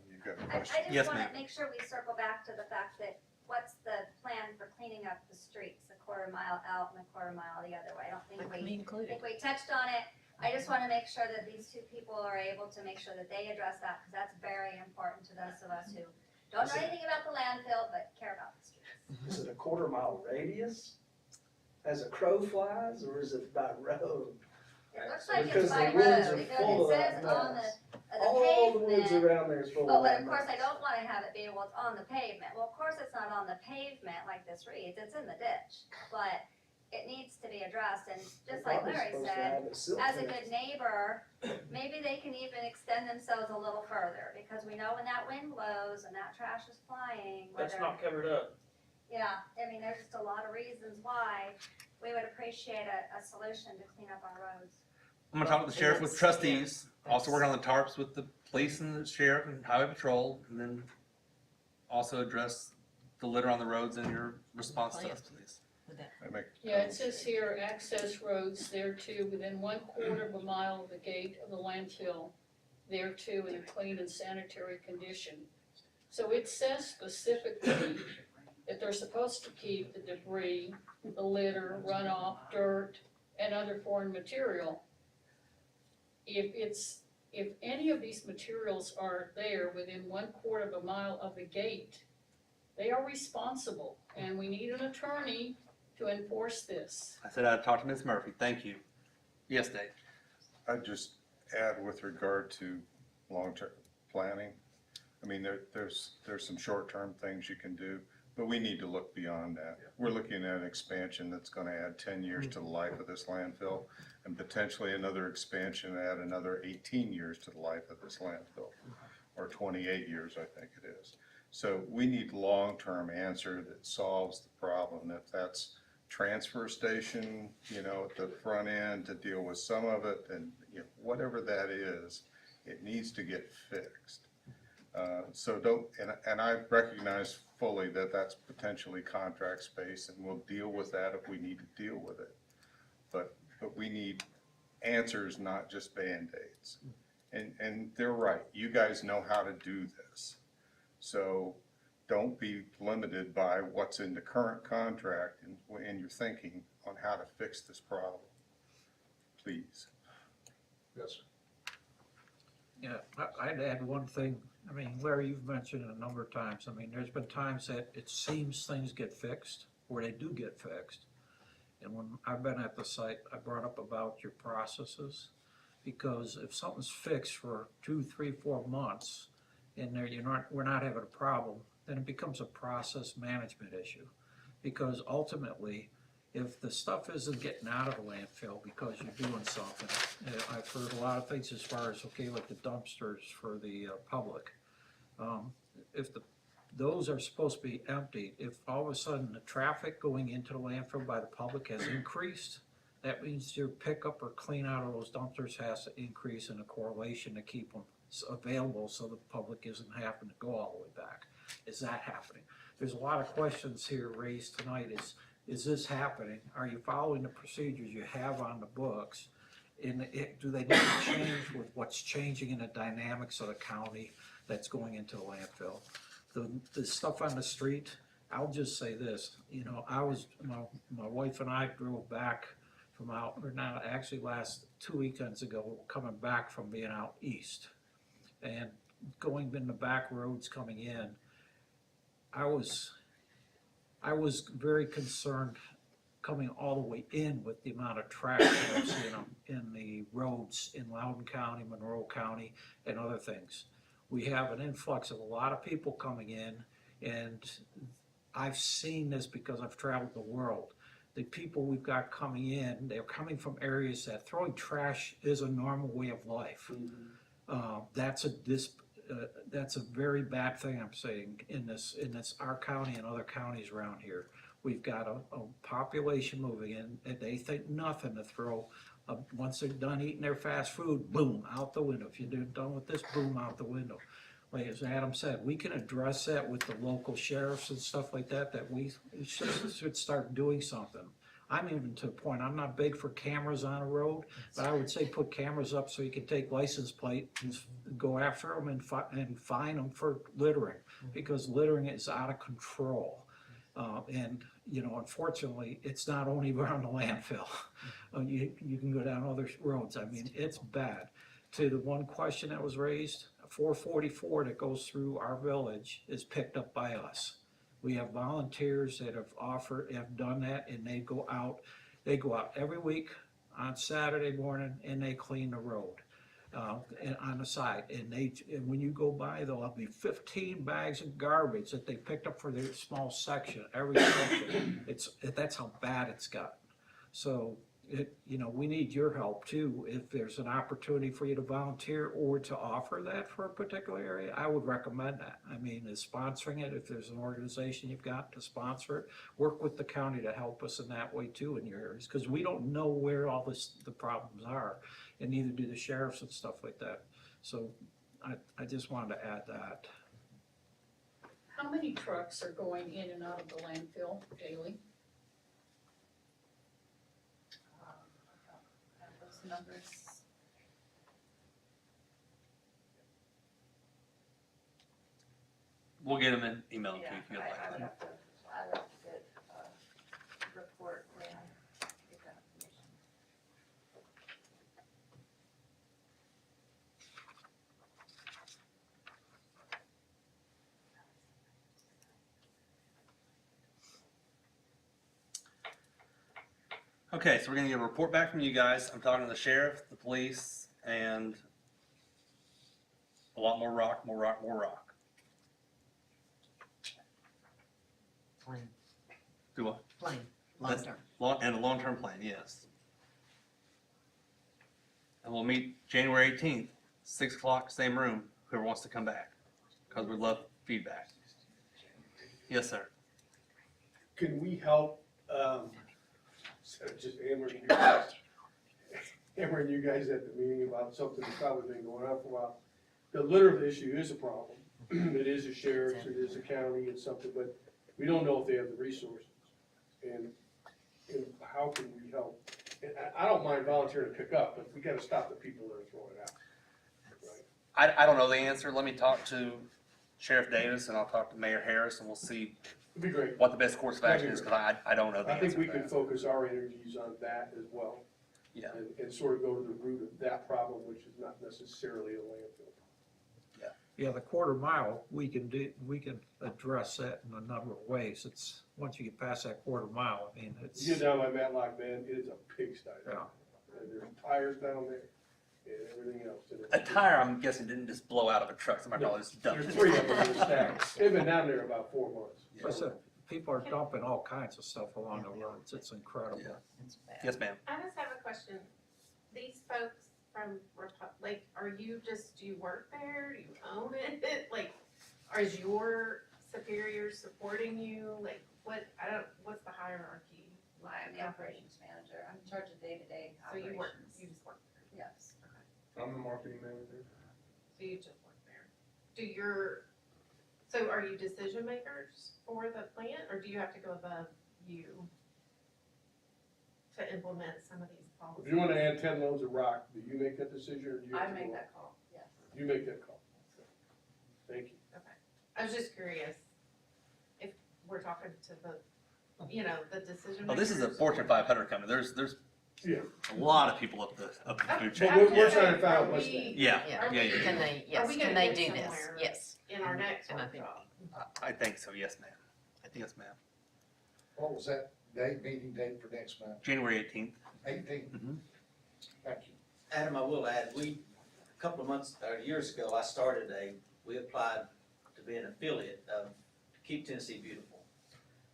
you got a I question? just Yes, wanna ma'am. make sure we circle back to the fact that what's the plan for cleaning up the streets, a quarter mile out and a quarter mile the other way? I don't think that could we, be included. we touched on it. I just wanna make sure that these two people are able to make sure that they address that, cause that's very important to those of us who don't know anything about the landfill, but care about the streets. Is it a quarter mile radius as a crow flies, or is it by road? It looks like it's Because by the woods road, are because full it of says that on mess. the All the woods pavement. around there is full Oh, of but that of course, I mess. don't wanna have it be, well, it's on the pavement. Well, of course, it's not on the pavement like this reads, it's in the ditch. But it needs to be addressed, and just like Probably Larry supposed to said, have it silt as a fenced. good neighbor, maybe they can even extend themselves a little further, because we know when that wind blows and that trash is flying, That's whether, not covered up. yeah, I mean, there's just a lot of reasons why we would appreciate a solution to clean up our roads. I'm gonna talk with the sheriff with trustees, also working on the tarps with the police and the sheriff and highway patrol, and then also address the litter on the roads and your response to us, please. That make- Yeah, it says here, access roads thereto within 1/4 of a mile of the gate of the landfill, thereto in a clean and sanitary condition. So it says specifically that they're supposed to keep the debris, the litter, runoff, dirt, and other foreign material. If any of these materials are there within 1/4 of a mile of the gate, they are responsible, and we need an attorney to enforce this. I said I'd talk to Ms. Murphy, thank you. Yes, Dave? I'd just add with regard to long-term planning, I mean, there's some short-term things you can do, but we need to look beyond that. We're looking at an expansion that's gonna add 10 years to the life of this landfill, and potentially another expansion to add another 18 years to the life of this landfill, or 28 years, I think it is. So we need long-term answer that solves the problem. If that's transfer station, at the front end to deal with some of it, and whatever that is, it needs to get fixed. And I recognize fully that that's potentially contract space, and we'll deal with that if we need to deal with it. But we need answers, not just Band-Aids. And they're right, you guys know how to do this. So don't be limited by what's in the current contract and your thinking on how to fix this problem, please. Yes, sir. Yeah, I'd add one thing. I mean, Larry, you've mentioned it a number of times. I mean, there's been times that it seems things get fixed, or they do get fixed. And when I've been at the site, I brought up about your processes, because if something's fixed for 2, 3, 4 months, and we're not having a problem, then it becomes a process management issue. Because ultimately, if the stuff isn't getting out of the landfill because you're doing something, I've heard a lot of things as far as, okay, like the dumpsters for the public. If the those are supposed to be emptied. If all of a sudden the traffic going into the landfill by the public has increased, that means your pickup or clean out of those dumpsters has to increase in a correlation to keep them available so the public isn't having to go all the way back. Is that happening? There's a lot of questions here raised tonight. Is this happening? Are you following the procedures you have on the books? Do they need to change with what's changing in the dynamics of the county that's going into the landfill? The stuff on the street, I'll just say this, you know, my wife and I drove back from last 2 weekends ago, coming back from being out east. And going in the back roads coming in, I was very concerned coming all the way in with the amount of trash that I've seen in the roads in Loudon County, Monroe County, and other things. We have an influx of a lot of people coming in, and I've seen this because I've traveled the world. The people we've got coming in, they're coming from areas that throwing trash is a normal way of life. That's a very bad thing I'm saying in this our county and other counties around here. We've got a population moving in, and they think nothing to throw. Once they're done eating their fast food, boom, out the window. If you're done with this, boom, out the window. Like as Adam said, we can address that with the local sheriffs and stuff like that, that we should start doing something. I'm even to a point, I'm not big for cameras on a road, but I would say put cameras up so you can take license plate and go after them and fine them for littering, because littering is out of control. And, you know, unfortunately, it's not only around the landfill. You can go down other roads. I mean, it's bad. To the one question that was raised, 444 that goes through our village is picked up by us. We have volunteers that have done that, and they go out every week on Saturday morning, and they clean the road. And on the side, and when you go by, there'll be 15 bags of garbage that they picked up for their small section, every section. That's how bad it's gotten. So, we need your help too. If there's an opportunity for you to volunteer or to offer that for a particular area, I would recommend that. I mean, is sponsoring it, if there's an organization you've got to sponsor it, work with the county to help us in that way too in your areas, because we don't know where all the problems are, and neither do the sheriffs and stuff like that. So I just wanted to add that. How many trucks are going in and out of the landfill daily? Numbers. We'll get them and email them to you Yeah, if you'd I like. would have to get a report when I get that information. Okay, so we're gonna get a report back from you guys. I'm talking to the sheriff, the police, and a lot more rock, more rock, more rock. Plain, Do what? plain, That's- long term. And a long-term plan, yes. And we'll meet January 18th, 6 o'clock, same room, whoever wants to come back, because we love feedback. Yes, sir. Can we help, instead of just hammering you guys at the meeting about something that's probably been going on for a while? The litter issue is a problem. It is a sheriff's, it is a county, it's something, but we don't know if they have the resources. And how can we help? And I don't mind volunteering to pick up, but we gotta stop the people that are throwing it out. Right? I don't know the answer. Let me talk to Sheriff Davis, and I'll talk to Mayor Harris, and we'll see It'd be great. what the best course of action is, because I don't know the I answer think we to can that. focus our energies on that as well. Yeah. And sort of go to the root of that problem, which is not necessarily a landfill. Yeah, the quarter mile, we can address that in a number of ways. It's, once you get past that quarter mile, I mean, it's. You get down by Matlock Bend, it is a pigsty. Yeah. And there's tires down there and everything else. And A tire, I'm guessing, didn't just blow out of a truck. Somebody probably just dumped There's it. 3 of them in the stack. They've been down there about 4 months. Like I said, people are dumping all kinds of stuff along the roads. It's incredible. Yeah. It's bad. Yes, ma'am. I just have a question. These folks from do you work there? Do you own it? Like, is your superiors supporting you? Like, what's the hierarchy? I'm the operations manager, I'm in charge of day-to-day So you operations. you just work there? Yes. I'm the marketing manager. So you just work there? So are you decision makers for the plant, or do you have to go above you to implement some of these policies? If you wanna add 10 loads of rock, do you make that decision, or do you? I have to make go- that call, yes. You make that call. Thank you. I was just curious if we're talking to the decision makers. Oh, this is a Fortune 500 company. There's Yeah. a lot of people up the food chain. Well, we're trying to find Are out what's we- that. Yeah, Yeah. yeah, yeah. Can they, Are yes, we can gonna they get do this? somewhere? Yes. In our next And I think- workshop? I think so. Yes, ma'am. I think yes, ma'am. What was that meeting date for next month? January 18th. 18th? Mhm. Thank you. Adam, I will add, a couple of months, or years ago, we applied to be an affiliate of Keep Tennessee Beautiful.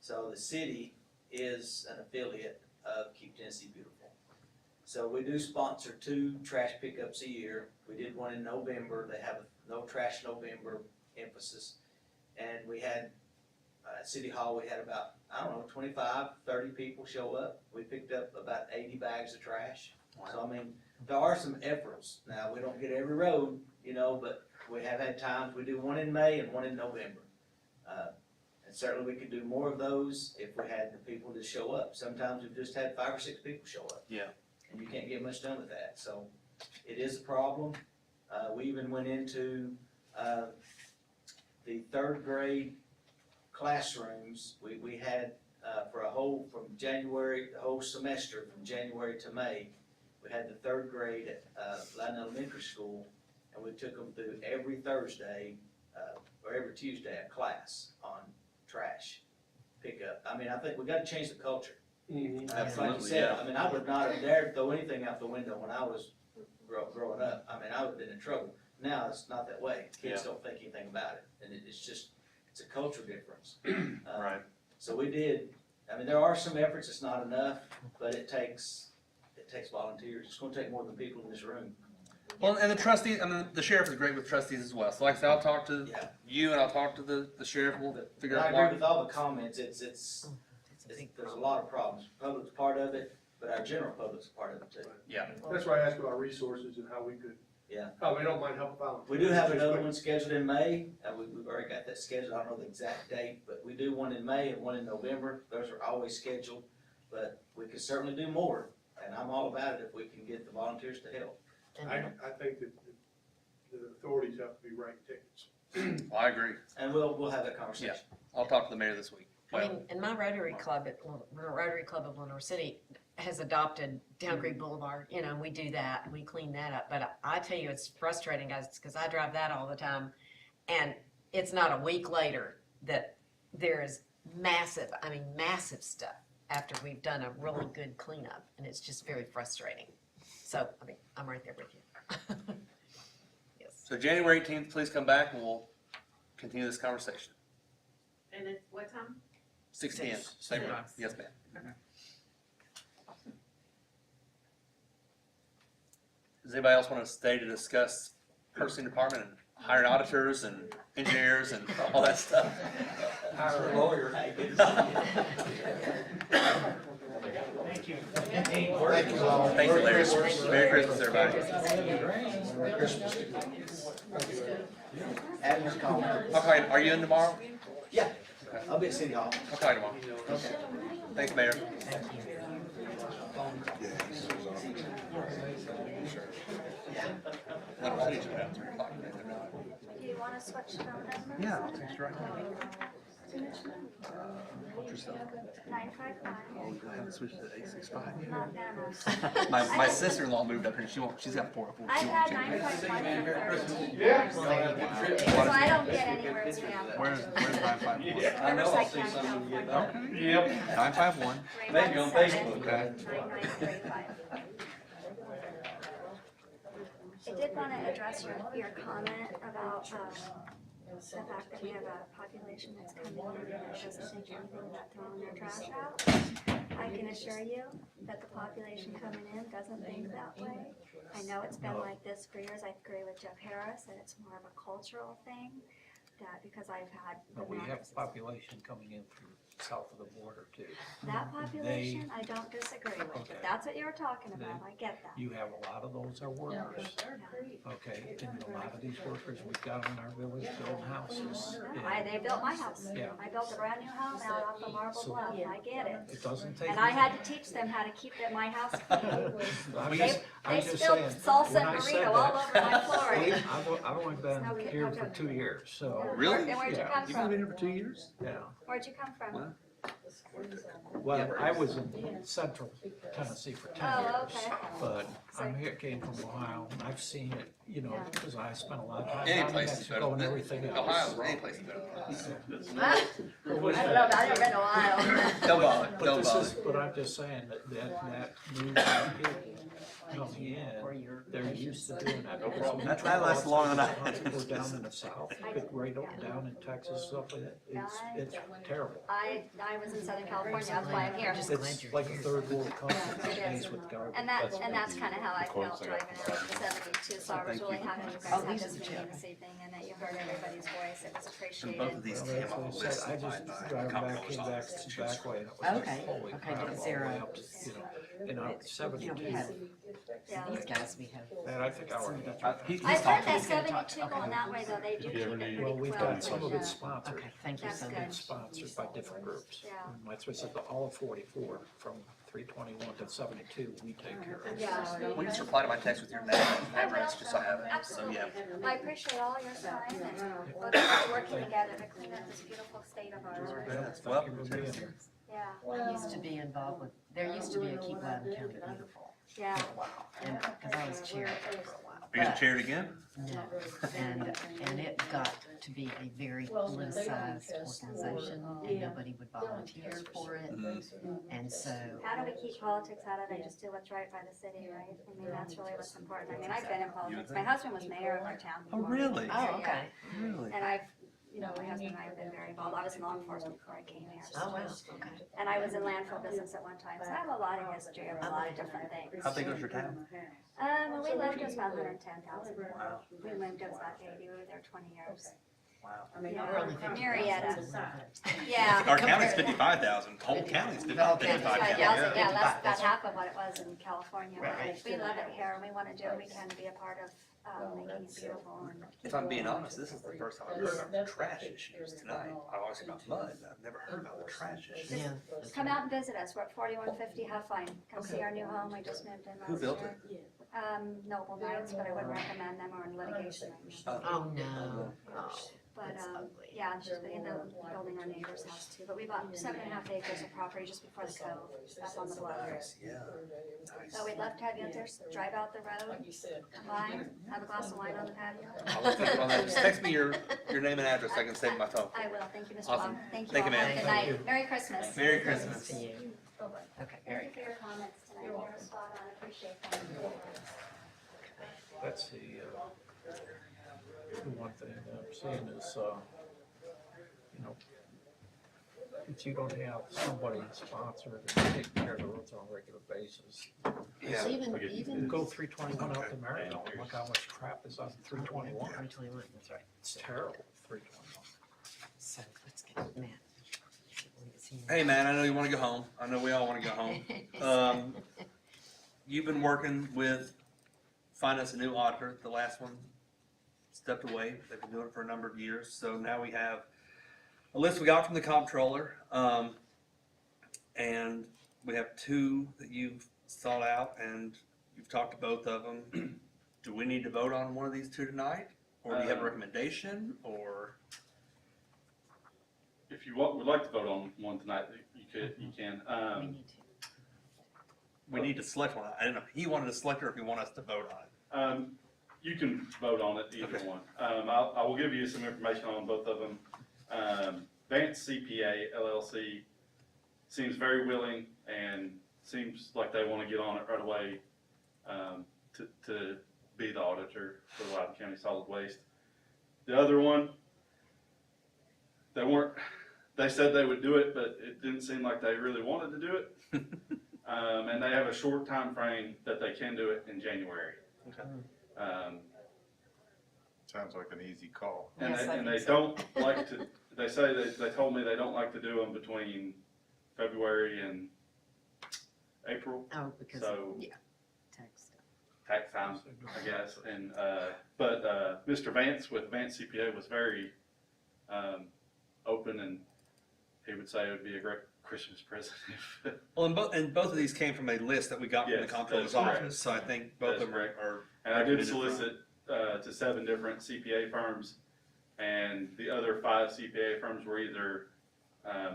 So the city is an affiliate of Keep Tennessee Beautiful. So we do sponsor 2 trash pickups a year. We did one in November. They have a No Trash November emphasis. And we had, at City Hall, we had about, 25, 30 people show up. We picked up about 80 bags of trash. So, I mean, there are some efforts. Now, we don't get every road, but we have had times, we do one in May and one in November. And certainly we could do more of those if we had the people to show up. Sometimes we've just had 5 or 6 people show up. Yeah. And you can't get much done with that, so it is a problem. We even went into, the 3rd grade classrooms. We had, from January, the whole semester, from January to May, we had the 3rd grade at, Loudon Elementary School, and we took them through every Thursday, or every Tuesday, a class on trash pickup. I mean, I think we gotta change the culture. Like you Absolutely, said, yeah. I mean, I would not have dared throw anything out the window when I was growing up. I mean, I would've been in trouble. Now, it's not that way. Kids don't think anything about it, and it's a culture difference. Right. So we did, I mean, there are some efforts, it's not enough, but it takes volunteers. It's gonna take more than people in this room. Well, and the trustees, the sheriff is great with trustees as well. So like I said, I'll talk to Yeah. you and I'll talk to the sheriff. We'll figure I out agree why. with all the comments, there's a lot of problems. Public's part of it, but our general public's part of it too. Yeah. That's why I asked about resources and how we could. Yeah. How we don't mind helping volunteers. We do have Just another quick. one scheduled in May, we've already got that scheduled, I don't know the exact date, but we do one in May and one in November, those are always scheduled, but we could certainly do more, and I'm all about it if we can get the volunteers to help. I think that the authorities have to be writing tickets. Well, I agree. And we'll have that conversation. I'll talk to the mayor this week. I mean, and my Rotary Club Rotary Club of Lenore City has adopted Down Creek Boulevard, and we do that, and we clean that up. But I tell you, it's frustrating, guys, because I drive that all the time, and it's not a week later that there is massive stuff after we've done a really good cleanup, and it's just very frustrating. So, I mean, I'm right there with you. Yes. So January 18th, please come back and we'll continue this conversation. And it's what time? 6 p.m. Same Six. time. Yes, ma'am. Does anybody else want to stay to discuss purchasing department and hiring auditors and engineers and all that stuff? Hire a lawyer. Hey, good to see you. Thank you. Thank you all. Thank you, Larry. Merry Christmas, everybody. Merry Christmas to you. Adam's calling. Okay, are you in tomorrow? Yeah, I'll be at City Hall. I'll call you tomorrow. Okay. Thanks, Mayor. Little City's about 3 o'clock. Do you wanna switch phone numbers? Yeah, I'll text you right now. What's your cell? 955. Oh, I haven't switched to 865 Not Anna's. My sister-in-law moved up here. She's got 404. I've had 951 for 13 Yeah. years. So I don't get anywhere with them. Where's 951? I know I'll see Riverside some when you get County, back. Okay. Yep. 951. Maybe on Facebook. Okay. 9935. I did want to address your comment about the fact that we have a population that's coming in that doesn't think anything about throwing their trash out. I can assure you that the population coming in doesn't think that way. I know it's been like this for years. I agree with Jeff Harris that it's more of a cultural thing. that because I've had the But we have mattresses. population coming in from south of the border too. That population, I don't disagree with. Okay. If that's what you were talking about, I get that. You have a lot of those are workers, okay? And a lot of these workers we've got in our village building houses. They built my house. Yeah. I built a brand new house out off the Marble So- Bluff. I get it. It doesn't take. And I had to teach them how to keep my house clean. I'm They, just, they I'm just spilled saying. salsa when and I said burrito that- all over my flooring. I've only been here for 2 years, so, Really? And where'd you Yeah. come You've only been from? here for 2 years? yeah. Where'd you come from? Well, Well, I was in central Tennessee for 10 Oh, years, okay. but So- I'm here, came from Ohio, and I've seen it, you know, Yeah. because I spent a lot of time Any down in place is better Mexico and than everything else. Ohio, any place is better than this. I don't know, I never been to Ohio. Don't bother, But don't this bother. is, but I'm just saying that new people coming in, they're used to doing that. because That lasts longer than I had. We're down in the south, but right down in Texas, stuff like that, it's terrible. I was in Southern California, that's why I'm here. It's like a third world country, it's with garbage. And that's kind of how I felt driving around the 72, so I was really happy you guys had this meeting this evening and that you heard everybody's voice, it was And both of appreciated. these Well, came that's on what the I list said, I just supplied by driving back, Comptroller's came back, office. the back way, and it was like, Okay, holy okay, crap, all the zero. way up to, you know, and I'm You know, we 72, have, Yeah. these guys, we have. and I think our, I've heard that 72 going that way though, they do keep it pretty well, close. we've got some of it sponsored. Okay, thank you That's so good. much. It's sponsored by different groups. Yeah. And that's what I said, all of 44, from 321 to 72, we take care of. Yeah. Will you just reply to my text with your name and address, just so I have it? So, yeah. I appreciate all your time and looking forward to working together to clean up this beautiful state of ours. Well, Thank you for being here. Yeah, I used to be involved with, there used to be a Keep Loudon County Beautiful, yeah. and, cause I was chair of it for a while. Are you gonna chair it again? No, and it got to be a very politicized organization, and nobody would volunteer for it, and so. How do we keep politics out of it? Just do what's right by the city, right? I mean, that's really what's important. I mean, I've been in politics. My husband was mayor of our town. Oh, before. really? Oh, okay. Really? And my husband and I have been very involved. I was in law enforcement before I came here. Oh, wow, so- okay. And I was in landfill business at one time, so I have a lot of history of a lot of different things. How big was your town? When we left, it was about 110,000. Wow. We moved, it was about 80. We were there 20 years. Wow. Yeah. We're only 50,000. Marietta. Yeah. Yeah. Our county's 55,000, whole county's 55,000. 55,000, Yeah. yeah, that's about half of what it was in California. Right. We love it here, and we want to do what we can to be a part of making it beautiful. And If I'm being honest, this is the first time I've heard about the trash issues tonight. I always hear about mud, but I've never heard about the trash issues. Yeah. Come out and visit us. We're at 4150 Huff Line. Come see our new home. We just moved in last year. Who built it? Noble Knights, but I wouldn't recommend them or in litigation. Oh, no. Oh, But, that's ugly. yeah, it's just in the building our neighbor's house too. But we bought 7.5 acres of property just before the cove, up on the bluff. Nice, yeah. Nice. So we'd love to have you out there, drive out the road, come by, have a glass of wine on the patio. I'll think about that. Just text me your name and address, so I can save my phone. I will, thank you, Mr. Awesome. Long. Thank you Thank all, you, have ma'am. a good Thank night. Merry Christmas. Merry Christmas. To you. Okay, Thank you for your comments tonight, they were spot on, appreciate them. That's the one thing I'm seeing is, you know, if you don't have somebody sponsored and take care of the roads on a regular basis. Yeah. Even Go 321 out to Marion, look how much crap is on 321. 321, that's right. It's terrible, 321. So, let's get Matt. Hey, man, I know you wanna go home. I know we all wanna go home. You've been working with, find us a new auditor. The last one stepped away. They've been doing it for a number of years. So now we have a list we got from the comptroller. And we have two that you've sought out and you've talked to both of them. Do we need to vote on one of these two tonight? Or do you have a recommendation or? If you would like to vote on one tonight, you can. We need to. We need to select one. I don't know if he wanted to select it or if he want us to vote on it. You can vote on it, either Okay. one. I will give you some information on both of them. Vance CPA LLC seems very willing and seems like they want to get on it right away to be the auditor for Loudon County Solid Waste. The other one, they said they would do it, but it didn't seem like they really wanted to do it. And they have a short time frame that they can do it in January. Okay. sounds like an easy call. And Yes, I and think they so. don't like to, they say they told me they don't like to do them between February and April, Oh, because, So- yeah, tax stuff. tax time, I guess. And, but Mr. Vance with Vance CPA was very, open, and he would say it would be a great Christmas present if. Well, and both of these came from a list that we got from the Yes, comptroller's that's correct. office, so I think both of That's them correct. are. And I did recommended from- solicit, to 7 different CPA firms, and the other 5 CPA firms were either,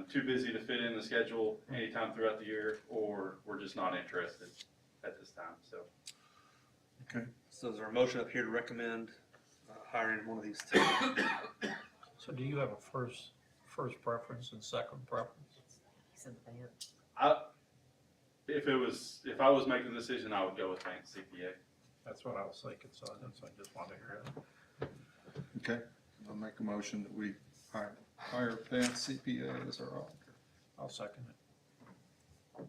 too busy to fit in the schedule anytime throughout the year, or were just not interested at this time, so. So is there a motion up here to recommend hiring one of these two? So do you have a first preference and second preference? He's in the band. If I was making the decision, I would go with Vance CPA. That's what I was thinking, so I just wanted to hear it. Okay, I'll make a motion that we hire Vance CPA as our auditor. I'll second it.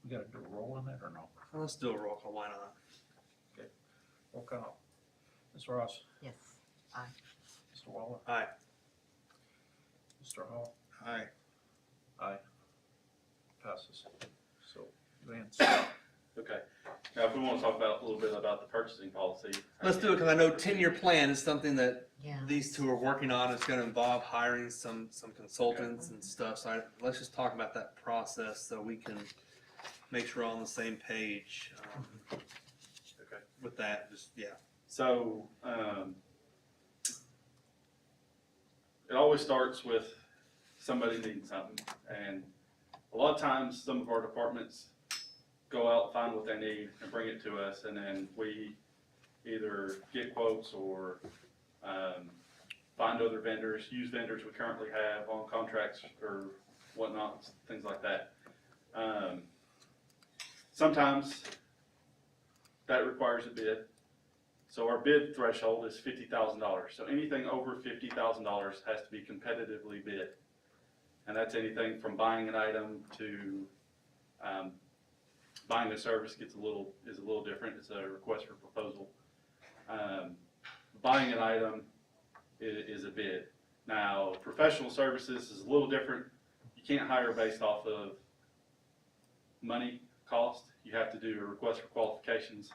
We gotta do a roll on that or no? Let's do a roll call, why not? Roll call. Ms. Ross, Yes. Mr. Waller, Aye. Mr. Hall, Aye. aye. Passes. So, Vance, Okay. Now, if we want to talk about, a little bit about the purchasing policy. Let's do it, because I know 10-year plan is something that Yeah. these two are working on. It's gonna involve hiring some consultants and stuff, so let's just talk about that process so we can make sure we're on the same page. Okay. With that, just, yeah. So, it always starts with somebody needing something, and a lot of times, some of our departments go out, find what they need, and bring it to us, and then we either get quotes or, find other vendors, use vendors we currently have on contracts or whatnot, things like that. Sometimes that requires a bid. So our bid threshold is $50,000. So anything over $50,000 has to be competitively bid. And that's anything from buying an item to, buying a service is a little different. It's a request for proposal. Buying an item is a bid. Now, professional services is a little different. You can't hire based off of money cost. You have to do a request for qualifications.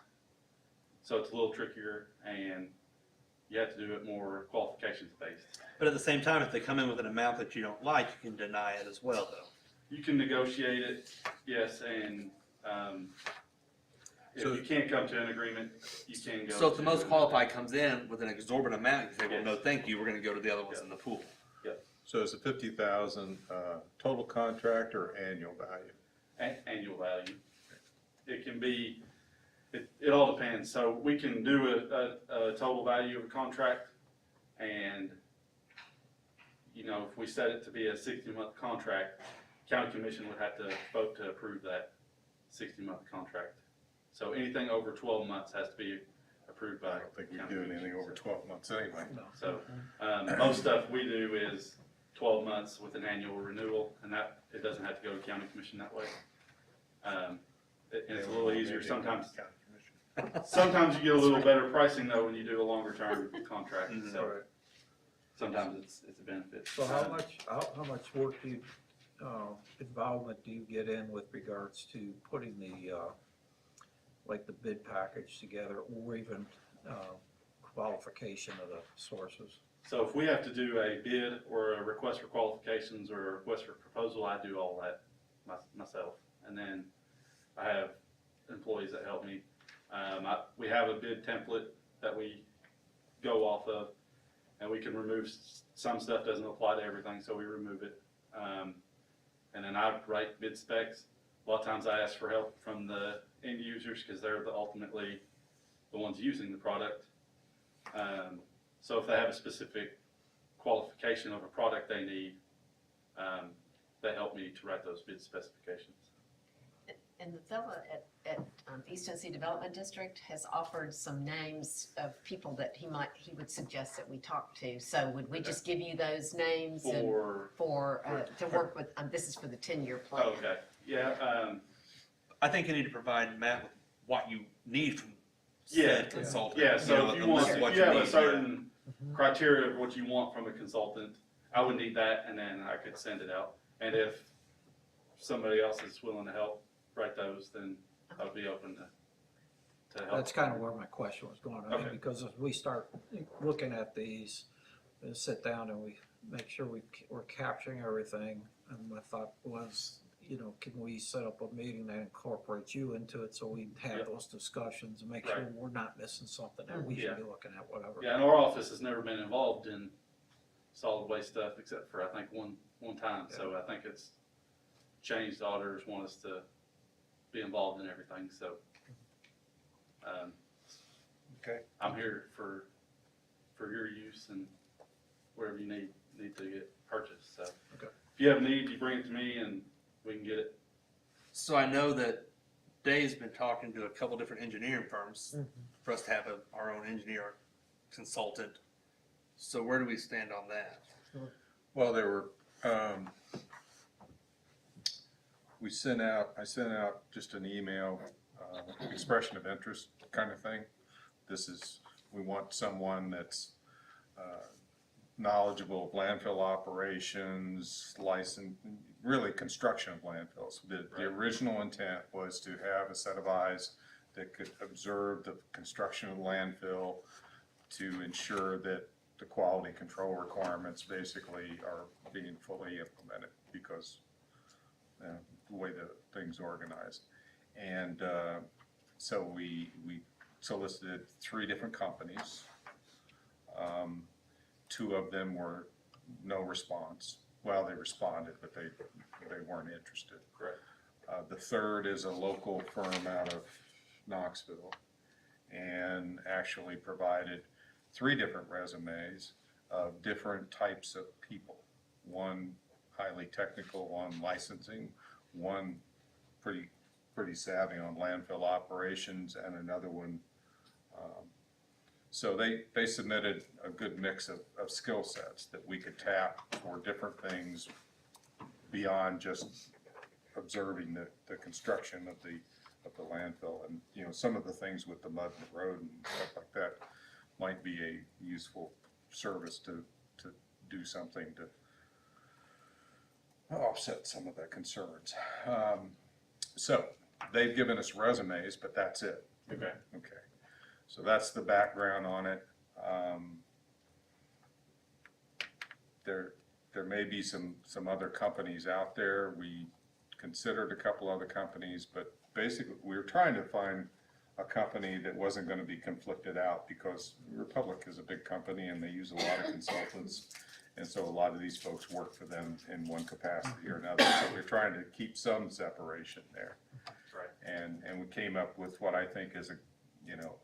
So it's a little trickier, and you have to do it more qualifications based. But at the same time, if they come in with an amount that you don't like, you can deny it as well, though. You can negotiate it, yes, and, if So- you can't come to an agreement, you can go. So if the to- most qualified comes in with an exorbitant amount, you say, well, no, thank you, we're gonna go to the other ones in the pool. So is the 50,000 total contract or annual value? Annual value. It can be, it all depends. So we can do a total value of a contract, and, if we set it to be a 60-month contract, county commission would have to vote to approve that 60-month contract. So anything over 12 months has to be approved by. I don't think we do anything over 12 months anyway. So, most stuff we do is 12 months with an annual renewal, and that, it doesn't have to go to county commission that way. It's a little easier sometimes. Sometimes you get a little better pricing though when you do a longer term contract, so sometimes it's a benefit. so how much work do you, involvement do you get in with regards to putting the, like the bid package together, or even, qualification of the sources? So if we have to do a bid or a request for qualifications or a request for proposal, I do all that myself. And then I have employees that help me. We have a bid template that we go off of, and we can remove, some stuff doesn't apply to everything, so we remove it. And then I write bid specs. A lot of times I ask for help from the end users because they're ultimately the ones using the product. So if they have a specific qualification of a product they need, they help me to write those bid specifications. And the fellow at East Tennessee Development District has offered some names of people that he would suggest that we talk to. So would we just give you those names to work with, this is for the 10-year plan. Oh, okay, yeah, I think you need to provide Matt with what you need said consultant. Yeah, so know, if you a want, list of what if you have need, a yeah. certain criteria of what you want from a consultant, I would need that, and then I could send it out. And if somebody else is willing to help write those, then I'd be open to help. That's kind of where my question was going, I mean, Okay. because as we start looking at these, and sit down and we make sure we're capturing everything, and my thought was, you know, can we set up a meeting that incorporates you into it, so we have Yep. those discussions and make sure Right. we're not missing something that we Yeah. should be looking at, whatever. Yeah, and our office has never been involved in solid waste stuff except for, I think, one time. So I think it's changed. The auditors want us to be involved in everything, so. Okay. I'm here for your use and wherever you need to get purchased, so. Okay. If you have a need, you bring it to me and we can get it. So I know that Dave's been talking to a couple different engineering firms for us to have our own engineer consultant. So where do we stand on that? Well, there were, I sent out just an email, expression of interest kind of thing. We want someone that's knowledgeable of landfill operations, really construction of landfills. The original intent was to have a set of eyes that could observe the construction of the landfill to ensure that the quality control requirements basically are being fully implemented because the way the thing's organized. And so we solicited 3 different companies. 2 of them were no response. Well, they responded, but they weren't interested. Correct. The third is a local firm out of Knoxville and actually provided 3 different resumes of different types of people. One highly technical on licensing, one pretty savvy on landfill operations, and another one. So they submitted a good mix of skill sets that we could tap for different things beyond just observing the construction of the landfill. And, you know, some of the things with the mud in the road and stuff like that might be a useful service to do something to offset some of the concerns. So they've given us resumes, but that's it. Okay. Okay. So that's the background on it. There may be some other companies out there. We considered a couple other companies, but basically we were trying to find a company that wasn't going to be conflicted out because Republic is a big company and they use a lot of consultants. And so a lot of these folks work for them in one capacity or another. So we're trying to keep some separation there. Right. And we came up with what I think is a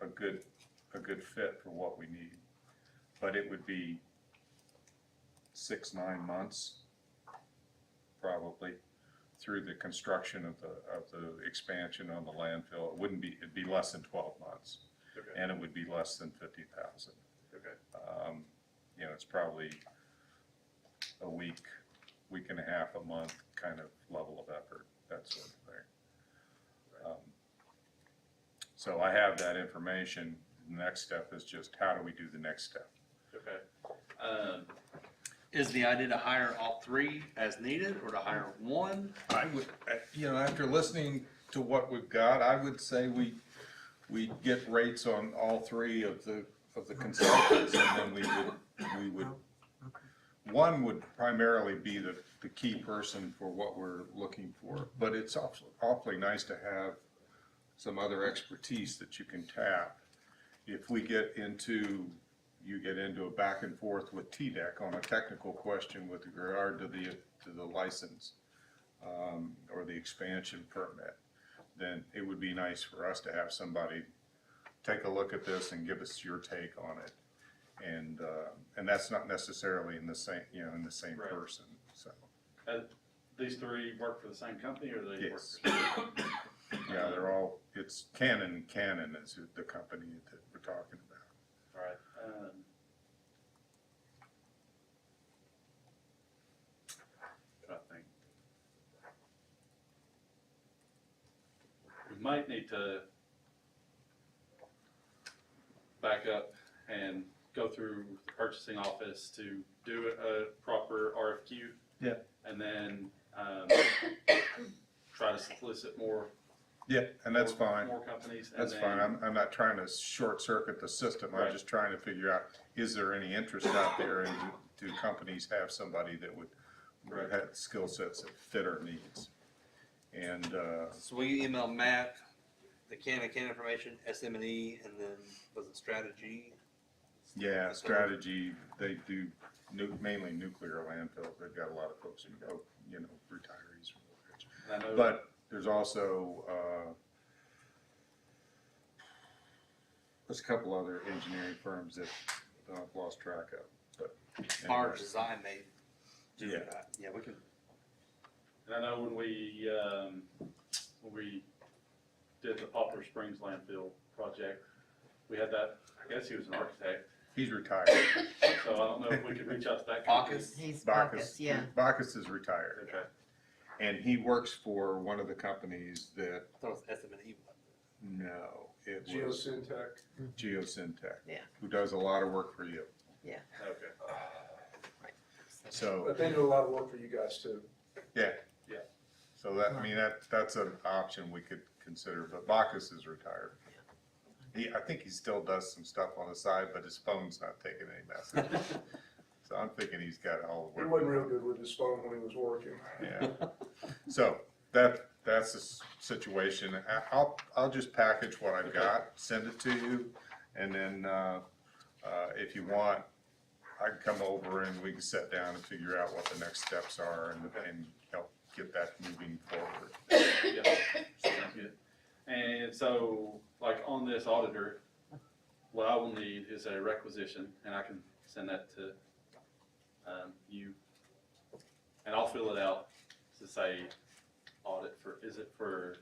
good fit for what we need. But it would be 6-9 months, probably, through the construction of the expansion on the landfill. It'd be less than 12 months. Okay. And it would be less than 50,000. Okay. It's probably a week and a half, a month kind of level of effort, that sort of thing. So I have that information. The next step is just how do we do the next step? Okay. Is the idea to hire all 3 as needed or to hire one? I would, after listening to what we've got, I would say we get rates on all 3 of the consultants, and then we would. One would primarily be the key person for what we're looking for, but it's awfully nice to have some other expertise that you can tap. If you get into a back and forth with TDEC on a technical question with regard to the license or the expansion permit, then it would be nice for us to have somebody take a look at this and give us your take on it. And that's not necessarily in the same Right. person. So These 3 work for the same company, or they Yes. work for? yeah, they're all. It's Canon is the company that we're talking about. All right. I think we might need to back up and go through the purchasing office to do a proper RFQ. Yeah. And then, try to solicit more. Yeah, and that's fine. More companies. That's and fine. then- I'm not trying to short circuit the system. I'm Right. just trying to figure out, is there any interest out there and do companies have somebody that would have skill sets that fit our needs? And, So will you email Matt the can information, SM&E, and then was it strategy? yeah, strategy, they do mainly nuclear landfills. They've got a lot of folks who go, retirees from the rich. I know- But there's also, there's a couple other engineering firms that I've lost track of, but. Our design may do Yeah. that. Yeah, we can. And I know when we did the Poplar Springs landfill project, we had that, I guess he was an architect, He's retired. so I don't know if we could reach out to that company. Bacchus? He's Bacchus, yeah. Bacchus is retired. Okay. And he works for one of the companies that, I thought it was SM&E. no, it was Geosyntec. Geosyntec. Yeah. Who does a lot of work for you. Okay. So, But they do a lot of work for you guys too. yeah. Yeah. So that, I mean, that's an option we could consider, but Bacchus is retired. I think he still does some stuff on the side, but his phone's not taking any messages. So I'm thinking he's got all the He work. wasn't real good with his phone when he was working. Yeah. So that's the situation. I'll just package what I've got, send it to you, and then, if you want, I can come over and we can sit down and figure out what the next steps are and help get that moving forward. Yeah, sounds good. And so, like on this auditor, what I will need is a requisition, and I can send that to you, and I'll fill it out to say audit for, is it for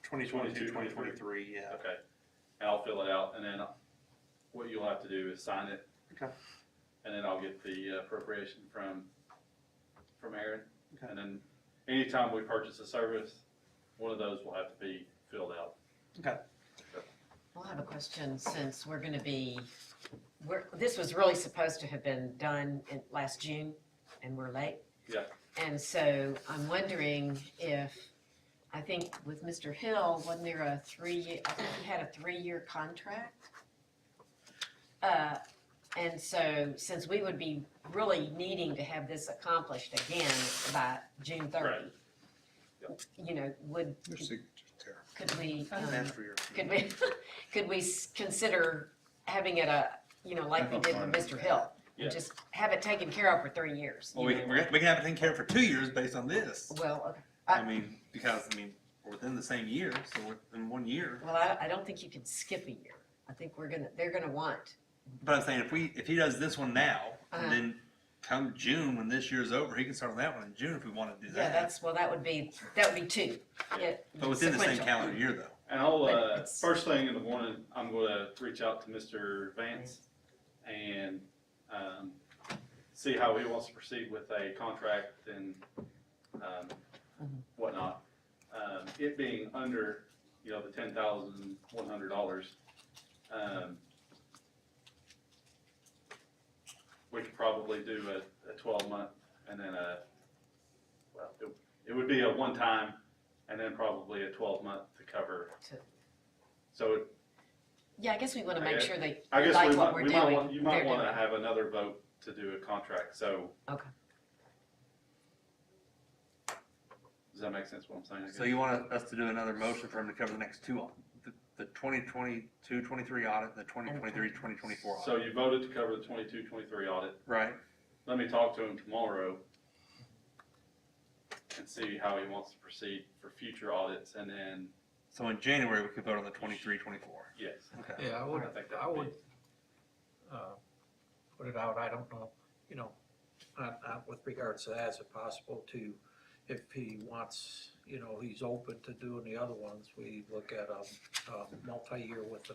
2022, 2023, yeah. Okay, and I'll fill it out, and then what you'll have to do is sign it. Okay. And then I'll get the appropriation from Aaron. Okay. And then anytime we purchase a service, one of those will have to be filled out. Okay. Well, I have a question, since we're gonna be, this was really supposed to have been done in last June, and we're late. Yeah. And so I'm wondering if, I think with Mr. Hill, wasn't there a 3-year, I think he had a 3-year contract? And so, since we would be really needing to have this accomplished again by June 30, Right. would, Your signature's terrible. could we, Ask for your. could we consider having it like we did with Mr. Hill? Yeah. And just have it taken care of for 3 years? Well, we can have it taken care of for 2 years based on this. Well, okay. I mean, because, we're within the same year, so within 1 year. Well, I don't think you can skip a year. I think they're gonna want, But I'm saying, if he does this one now, Uh-huh. and then come June, when this year's over, he can start on that one in June if we want to do yeah, that. that would be 2. Yeah, But within the same sequential. calendar year, though. And I'll, But it's- first thing in the morning, I'm gonna reach out to Mr. Vance and, see how he wants to proceed with a contract and, whatnot. It being under, the $10,100, we could probably do a 12-month and then it would be a one-time and then probably a 12-month to cover. So Yeah, I guess we wanna make sure they I guess like we what might, we're we might doing. want, you might they're wanna doing. have another vote to do a contract, so. Okay. Does that make sense what I'm saying? I So guess? you want us to do another motion for him to cover the next 2 the 2022, 23 audit, and the 2023, 2024 audit. So you voted to cover the 22-23 audit. Right. Let me talk to him tomorrow and see how he wants to proceed for future audits, and then, So in January, we could vote on the 23, 24. yes. Okay. Yeah, I think that I would would, put it out, I don't know, with regards to that, is it possible to, if he wants, he's open to doing the other ones, we look at a multi-year with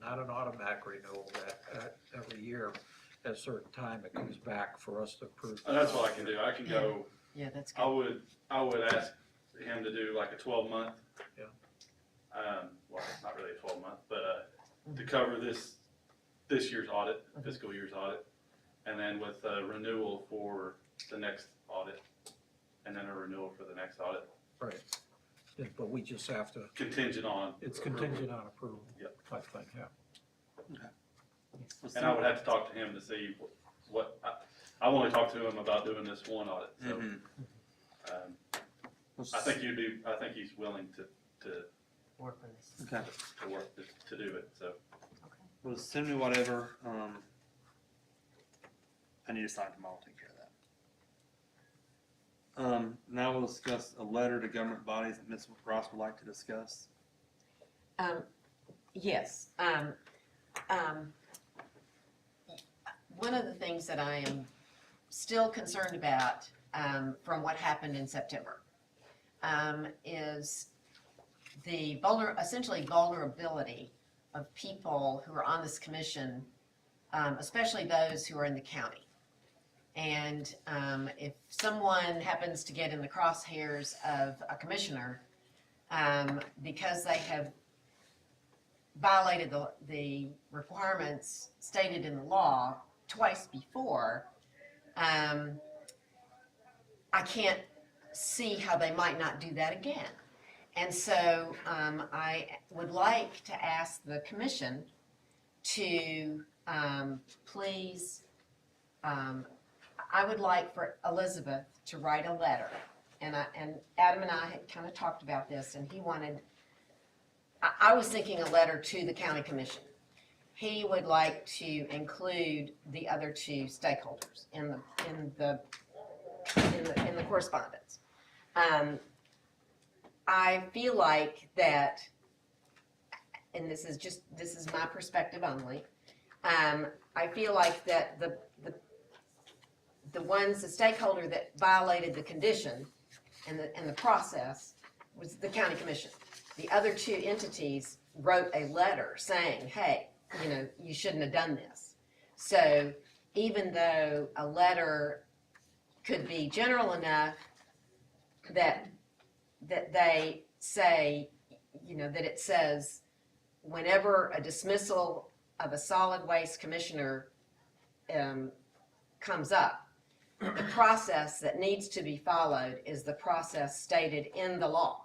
not an automatic renewal, that every year, at a certain time, it comes back for us to approve. And that's what I can do, I can go, Yeah, that's I good. would ask him to do like a 12-month. Yeah. well, it's not really a 12-month, but, to cover this year's audit, fiscal year's audit, and then with a renewal for the next audit, and then a renewal for the next audit, Right. Yeah, but we just have to, contingent on. it's contingent on approval. Yep. Type thing, yeah. And I would have to talk to him to see what, I've only talked to him about doing this one audit, so. I think he's willing to Work on this. Okay. work, to do it, so. Well, send me whatever, I need to sign tomorrow, I'll take care of that. Now we'll discuss a letter to government bodies that Ms. Ross would like to discuss. Yes, one of the things that I am still concerned about, from what happened in September, is the essentially vulnerability of people who are on this commission, especially those who are in the county. And if someone happens to get in the crosshairs of a commissioner, because they have violated the requirements stated in the law twice before, I can't see how they might not do that again. And so I would like to ask the commission to please, I would like for Elizabeth to write a letter. And Adam and I had kind of talked about this, and he wanted, I was thinking a letter to the county commission. He would like to include the other two stakeholders in the correspondence. I feel like that, and this is my perspective only, I feel like that the stakeholder that violated the condition and the process was the county commission. The other two entities wrote a letter saying, hey, you shouldn't have done this. So even though a letter could be general enough that they say, that it says, whenever a dismissal of a solid waste commissioner comes up, the process that needs to be followed is the process stated in the law.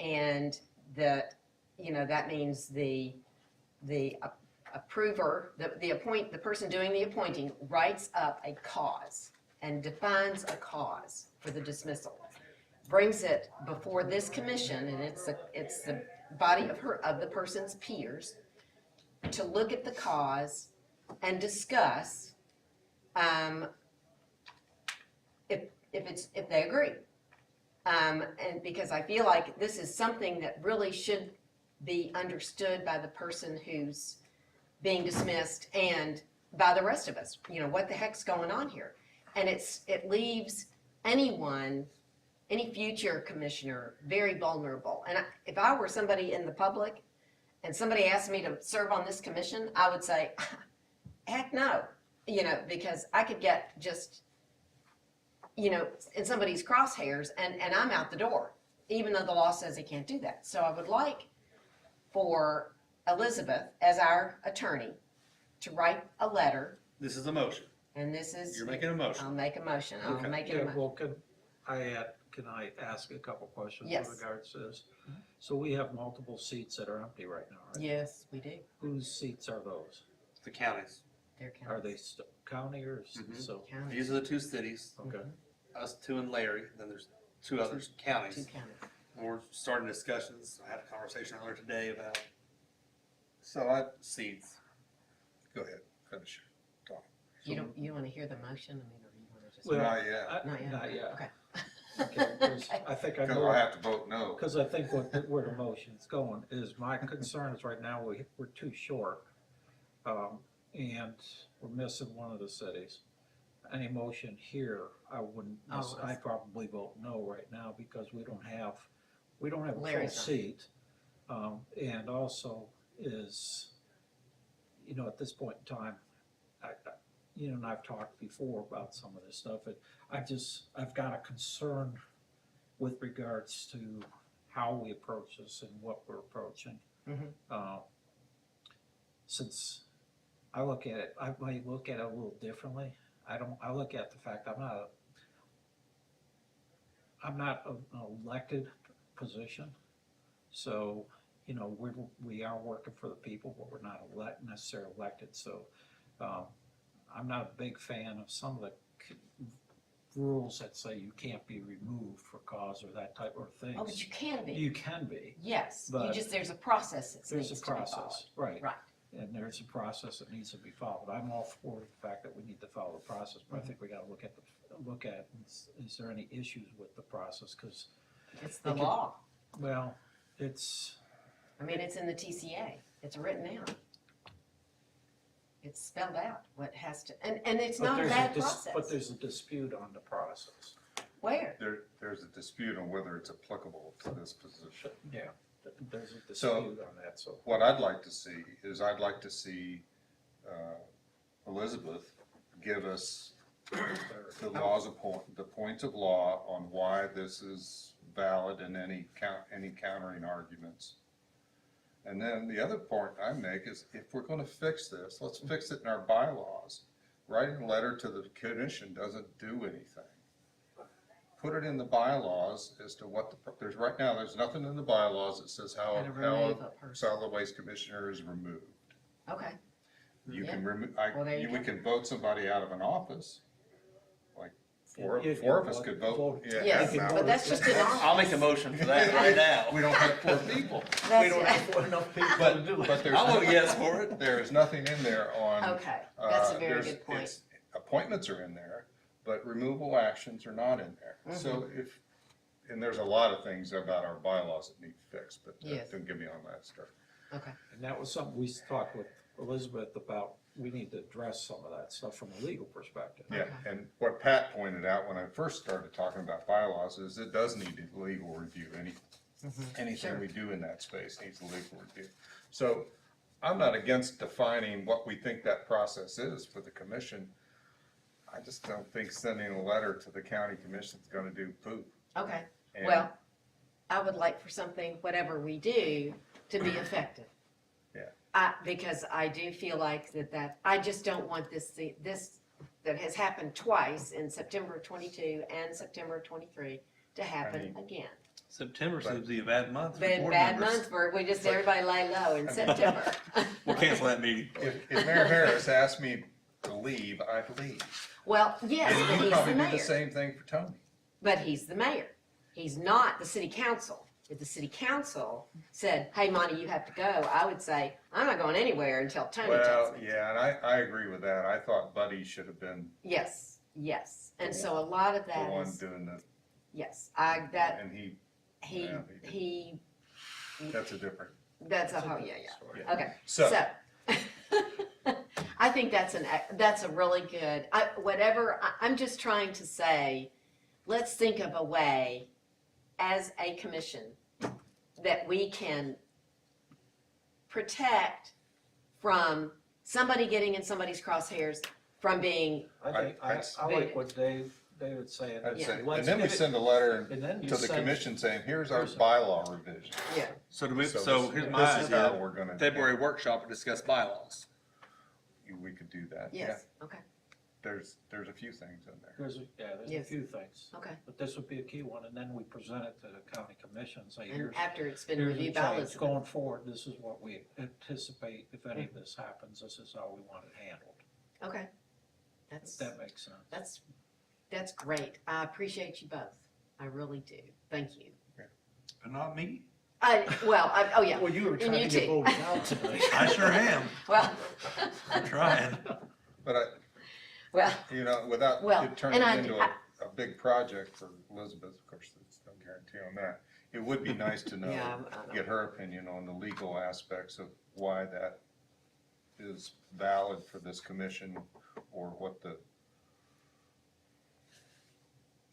And that, that means the approver, the person doing the appointing writes up a cause and defines a cause for the dismissal, brings it before this commission, and it's the body of the person's peers, to look at the cause and discuss if they agree. And because I feel like this is something that really should be understood by the person who's being dismissed and by the rest of us. What the heck's going on here? And it leaves anyone, any future commissioner, very vulnerable. And if I were somebody in the public and somebody asked me to serve on this commission, I would say, heck no, because I could get just, in somebody's crosshairs and I'm out the door, even though the law says he can't do that. So I would like for Elizabeth, as our attorney, to write a letter. This is a motion. And this is. You're making a motion. I'll make a motion. Okay. I'll make it a motion. Well, can I ask a couple questions Yes. with regards to this? So we have multiple seats that are empty right now, right? Yes, we do. Whose seats are those? The counties. They're Are they county or so? county? These are the two cities, Okay. us two and Larry, then there's two others, counties. Two counties. And we're starting discussions. I had a conversation earlier today about seats. Go ahead, finish your talk. You want to hear the motion? I mean, or you want to just? Well, Not yet, Not yet. Okay. Okay, 'cause I think I because know. I have to vote no. Because I think where the motion's going is, my concern is right now we're too short, and we're missing one of the cities. Any motion here, I wouldn't, I'd probably vote no right now because we don't have a full Larry's on. seat. And also is, at this point in time, and I've talked before about some of this stuff, I've got a concern with regards to how we approach this and what we're approaching. Mhm. Since I look at it, I might look at it a little differently. I look at the fact I'm not an elected position. So, you know, we are working for the people, but we're not necessarily elected. So, I'm not a big fan of some of the rules that say you can't be removed for cause or that type of things. Oh, but you can be. You can be. Yes, But there's a process that There's needs a to be followed. process, right. Right. And there's a process that needs to be followed. I'm all for the fact that we need to follow the process, but I think we gotta look at, is there any issues with the process? Because It's the law. well, it's, I mean, it's in the TCA. It's written out. It's spelled out what has to, and it's but not a there's bad but process. there's a dispute on the process. Where? There's a dispute on whether it's applicable to this position. Yeah, there's a So- dispute on that, so. What I'd like to see is I'd like to see Elizabeth give us the laws of the points of law on why this is valid and any countering arguments. And then the other point I make is if we're gonna fix this, let's fix it in our bylaws. Writing a letter to the commission doesn't do anything. Put it in the bylaws as to what right now, there's nothing in the bylaws that says how to remove a a person. solid waste commissioner is removed. Okay. You Yeah. can remove, Well, there you we go. can vote somebody out of an office. Like four If of you us could vote. vote- Yes, now. but that's just an office. I'll make a motion for that right now. We don't have four people. That's- enough people But there's. I'll vote yes for it. There is nothing in there on. Okay, that's a very there's- good point. it's- Appointments are in there, but removal actions are not in there. Mm-hmm. So and there's a lot of things about our bylaws that need fixed, but Yes. don't get me on that stuff. Okay. And that was something we talked with Elizabeth about, we need to address some of that stuff from a legal perspective. Yeah, and what Pat pointed out when I first started talking about bylaws is it does need a legal review. Anything Sure. we do in that space needs a legal review. So I'm not against defining what we think that process is for the commission. I just don't think sending a letter to the county commission is gonna do poop. Okay, And- well, I would like for something, whatever we do, to be effective. Yeah. Because I do feel like I just don't want this that has happened twice in September of 22 and September of 23 to happen again. September seems to be a bad month for Been board bad members. month for, everybody lay low in September. We'll cancel that meeting. If Mayor Harris asked me to leave, I'd leave. Well, yes, And but you'd he's probably the do the mayor. same thing for Tony. But he's the mayor. He's not the city council. If the city council said, hey, Monty, you have to go, I would say, I'm not going anywhere until Tony Well, tells me. yeah, and I agree with that. I thought Buddy should have been Yes, yes. And so a lot of the that one is, doing the, yes, and he, yeah, that's a different. that's a whole, yeah. Yeah. Okay, So- so. I think that's a really good, I'm just trying to say, let's think of a way as a commission that we can protect from somebody getting in somebody's crosshairs from being, I I'd like what David's saying. I'd say, Let's and then we get it- send a letter and then you to the send- commission saying, here's our here's a- bylaw revision. yeah. So this- here's my this is how idea. we're gonna. February workshop to discuss bylaws. We could do that, yeah. Yes, okay, There's a few things in there. There's a Yes. few things, okay. but this would be a key one, and then we present it to the county commission, say, And here's, after it's been here's the reviewed by change. Elizabeth. Going forward, this is what we anticipate, if any of this happens, this is how we want it handled. Okay. If that makes sense. That's great. I appreciate you both. I really do. Thank you. But not me. Oh yeah. Well, you were And trying you to get too. voted out tonight. I sure am. Well, I'm trying. But well, without Well, it turning and into a big project for Elizabeth, of course, there's no guarantee on that. It would be nice to know, Yeah, I know. get her opinion on the legal aspects of why that is valid for this commission, or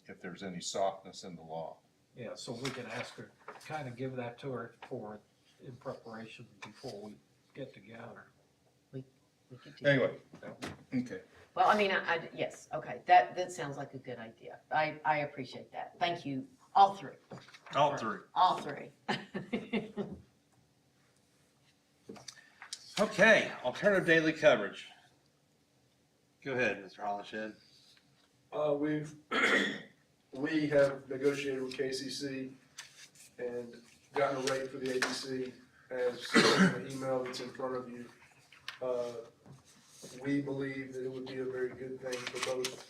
if there's any softness in the law. Yeah, so we can ask her, kind of give that to her in preparation before we get together. we could do. Anyway, okay. Well, I mean, yes, okay. That sounds like a good idea. I appreciate that. Thank you All three. All three. All three. Okay, alternative daily coverage. Go ahead, Mr. Hollenshed. We have negotiated with KCC and gotten a rate for the ABC as stated in the email that's in front of you. We believe that it would be a very good thing for both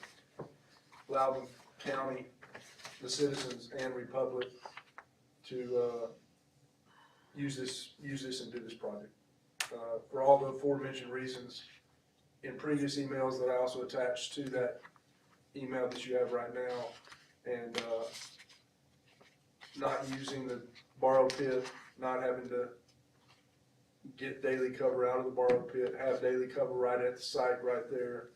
Loudon County, the citizens, and Republic to use this and do this project. For all the aforementioned reasons, in previous emails that I also attached to that email that you have right now, and not using the borrow pit, not having to get daily cover out of the borrow pit, have daily cover right at the site right there.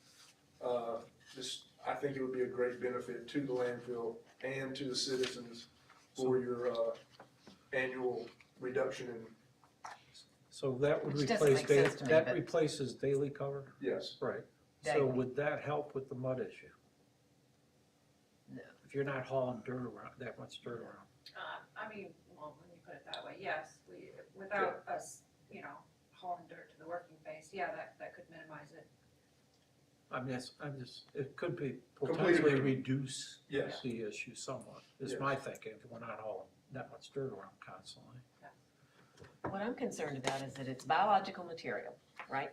I think it would be a great benefit to the landfill and to the citizens for your annual reduction in. So that would Which doesn't replace, make sense to me, that but- replaces daily cover? Yes. Right. Daily. So would that help with the mud issue? No. If you're not hauling dirt around, that much dirt around? I mean, well, when you put it that way, yes, without us, hauling dirt to the working face, yeah, that could minimize it. It could be Completely potentially agree. reduce Yes. the issue somewhat, is Yes. my thinking, if we're not hauling that much dirt around constantly. What I'm concerned about is that it's biological material, right?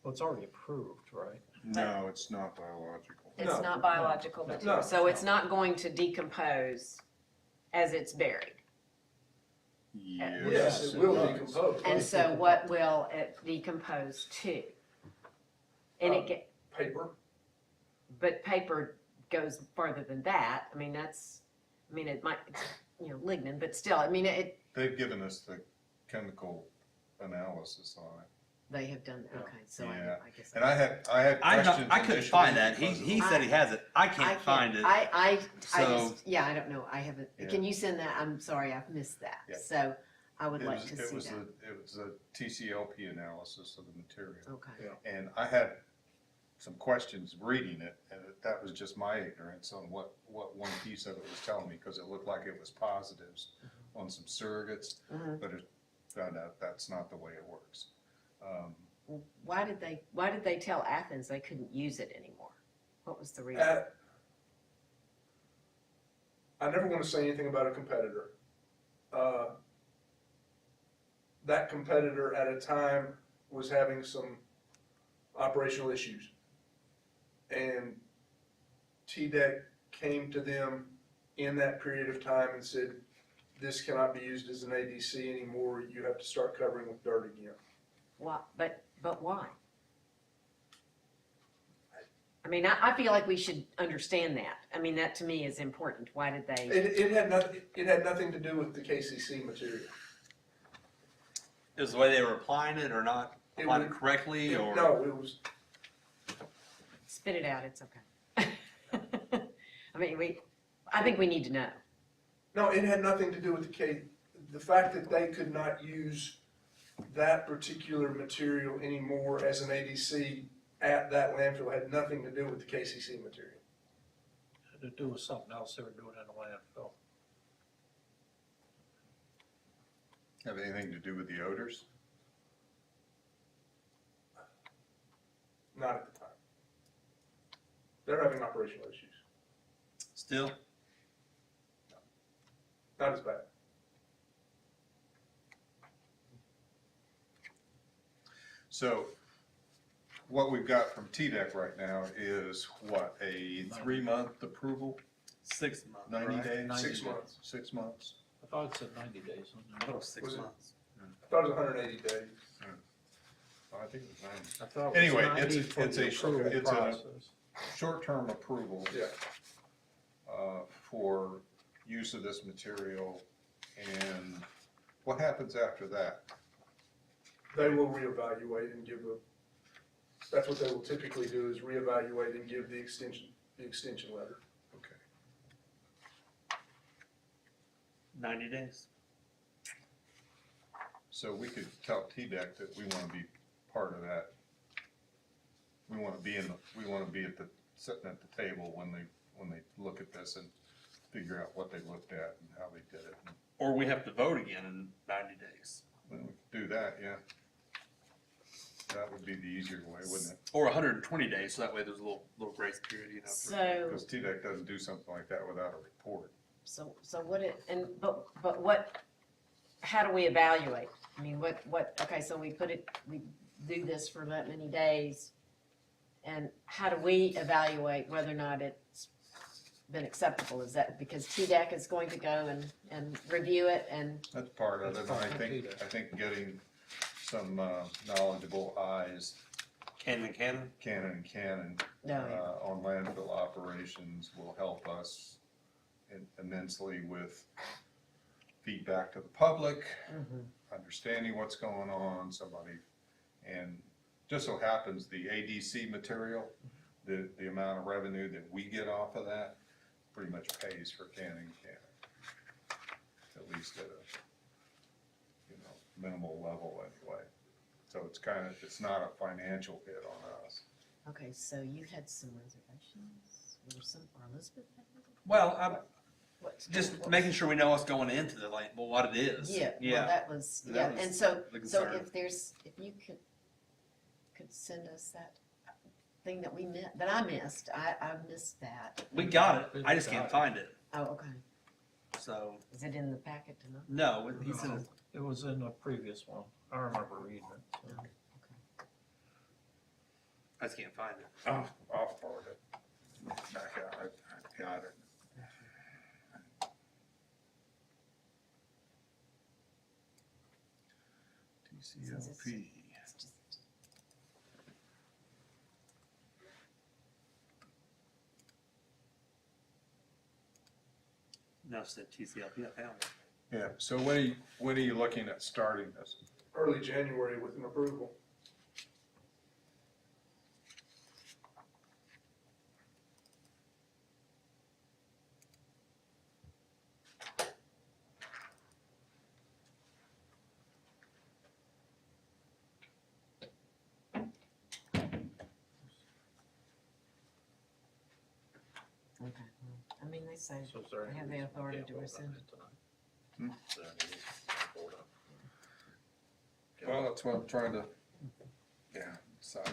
Well, it's already approved, right? No, it's not biological. It's No. not biological No. material, No. so it's not going to decompose as it's buried. Yes, it will decompose. And so what will it decompose to? And Paper. but paper goes further than that. It might, lignin, but still, They've given us the chemical analysis on it. they have done, okay, so Yeah. I guess. And I had questions I couldn't initially find that. because He of- said he has it. I can't find it. I So- just, I don't know, I haven't, Yeah. can you send that? I'm sorry, I've missed that. Yeah. So I would like to It see was that. it was a TCLP analysis of the material. Okay. And I had some questions reading it, and that was just my ignorance on what one piece of it was telling me, because it looked like it was positives on some surrogates, Mhm. but it found out that's not the way it works. Why did they tell Athens they couldn't use it anymore? What was the reason? I never want to say anything about a competitor. That competitor at a time was having some operational issues. And TDEC came to them in that period of time and said, this cannot be used as an ADC anymore, you have to start covering with dirt again. Why, but why? I feel like we should understand that. That to me is important. Why did they? It had nothing to do with the KCC material. Is the way they were applying it or not applying it was- correctly, or? No, it was, Spit it out, it's okay. I think we need to know. no, it had nothing to do with the fact that they could not use that particular material anymore as an ADC at that landfill had nothing to do with the KCC material. Had to do with something else they were doing in the landfill. Have anything to do with the odors? Not at the time. They're having operational issues. Still? Not as bad. So what we've got from TDEC right now is what, a 3-month approval, 6 months, 90 right? days? 6 months. 6 months? I thought it said 90 days. I thought it was 6 Was it? months. I thought it was 180 days. I think it was 90. I thought it was Anyway, 90 it's for a the approval it's a process. short-term approval Yeah. for use of this material, and what happens after that? They will reevaluate and give that's what they will typically do, is reevaluate and give the extension letter. Okay. 90 days. So we could tell TDEC that we want to be part of that. We want to be at sitting at the table when they look at this and figure out what they looked at and how they did it. Or we have to vote again in 90 days. Well, we could do that, yeah. That would be the easier way, wouldn't it? Or 120 days, so that way there's a little grace period, you know. So, Because TDEC doesn't do something like that without a report. so what but what, how do we evaluate? I mean, okay, so we do this for that many days, and how do we evaluate whether or not it's been acceptable? Is that because TDEC is going to go and review it and? That's part of That's it. part of it. I think getting some knowledgeable eyes, Canon. Canon, No. on landfill operations will help us immensely with feedback to the public, understanding what's going on, and just so happens the ADC material, the amount of revenue that we get off of that pretty much pays for Canon, at least at a, minimal level anyway. So it's not a financial hit on us. Okay, so you had some reservations, or Elizabeth had? Well, I'm What's- just what- making sure we know what's going into the land, well, what it is. Yeah, well, that was, yeah, and so the concern. if you could send us that thing that I missed, I missed that. We got it, I just can't find it, Oh, okay. so, Is it in the packet tonight? no, he said No, it was in the previous one. I remember reading it. so. I just can't find it. I'll forward it. Back out, I got it. TCLP. It's just- No, it said TCLP, I found it. Yeah, so when are you looking at starting this? Early January with an approval. Okay, well, I mean, they say So is there they any have the reason we authority can't to vote on rescind. it tonight? Is there any reason we can't vote on it? Well, that's what I'm trying to, decide.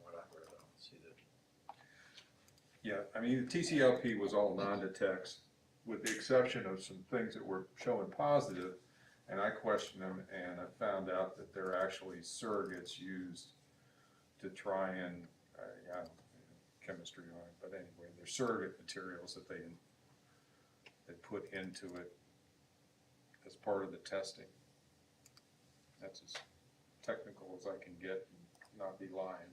What I read, I don't see that. Yeah, I mean, the TCLP was all non-detects, with the exception of some things that were showing positive, and I questioned them, and I found out that they're actually surrogates used to try and, I don't know, chemistry on it, but anyway, they're surrogate materials that they put into it as part of the testing. That's as technical as I can get and not be lying.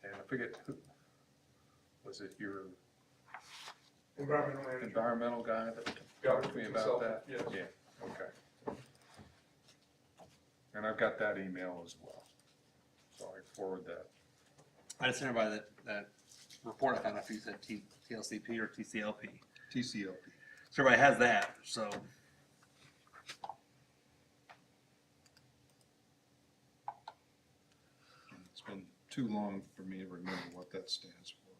And I forget who, was it your Environmental manager. environmental guy that Yeah, talked to me about that? consultant, yes. Yeah, okay. And I've got that email as well, so I forward that. I just sent everybody that report I found, if you said TLCP or TCLP. TCLP. So everybody has that, so. It's been too long for me to remember what that stands for.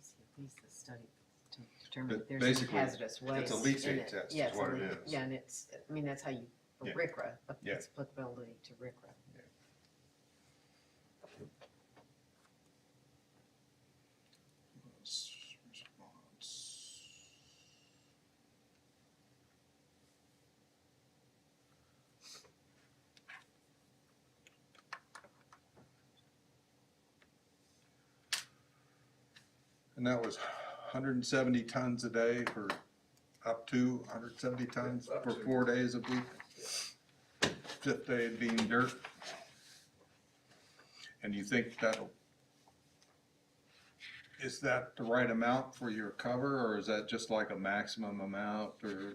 TCLP is the study to determine But if there's any basically, hazardous waste. it's a in leachate it. test Yeah, is it's a what it leach- is. Yeah, and it's, I mean, that's how you, for Yeah. RCRA, Yeah. its applicability to RCRA. Response. And that was 170 tons a day for up to 170 tons Up for to. 4 days a week. Fifth day being dirt. And you think is that the right amount for your cover, or is that just like a maximum amount, or?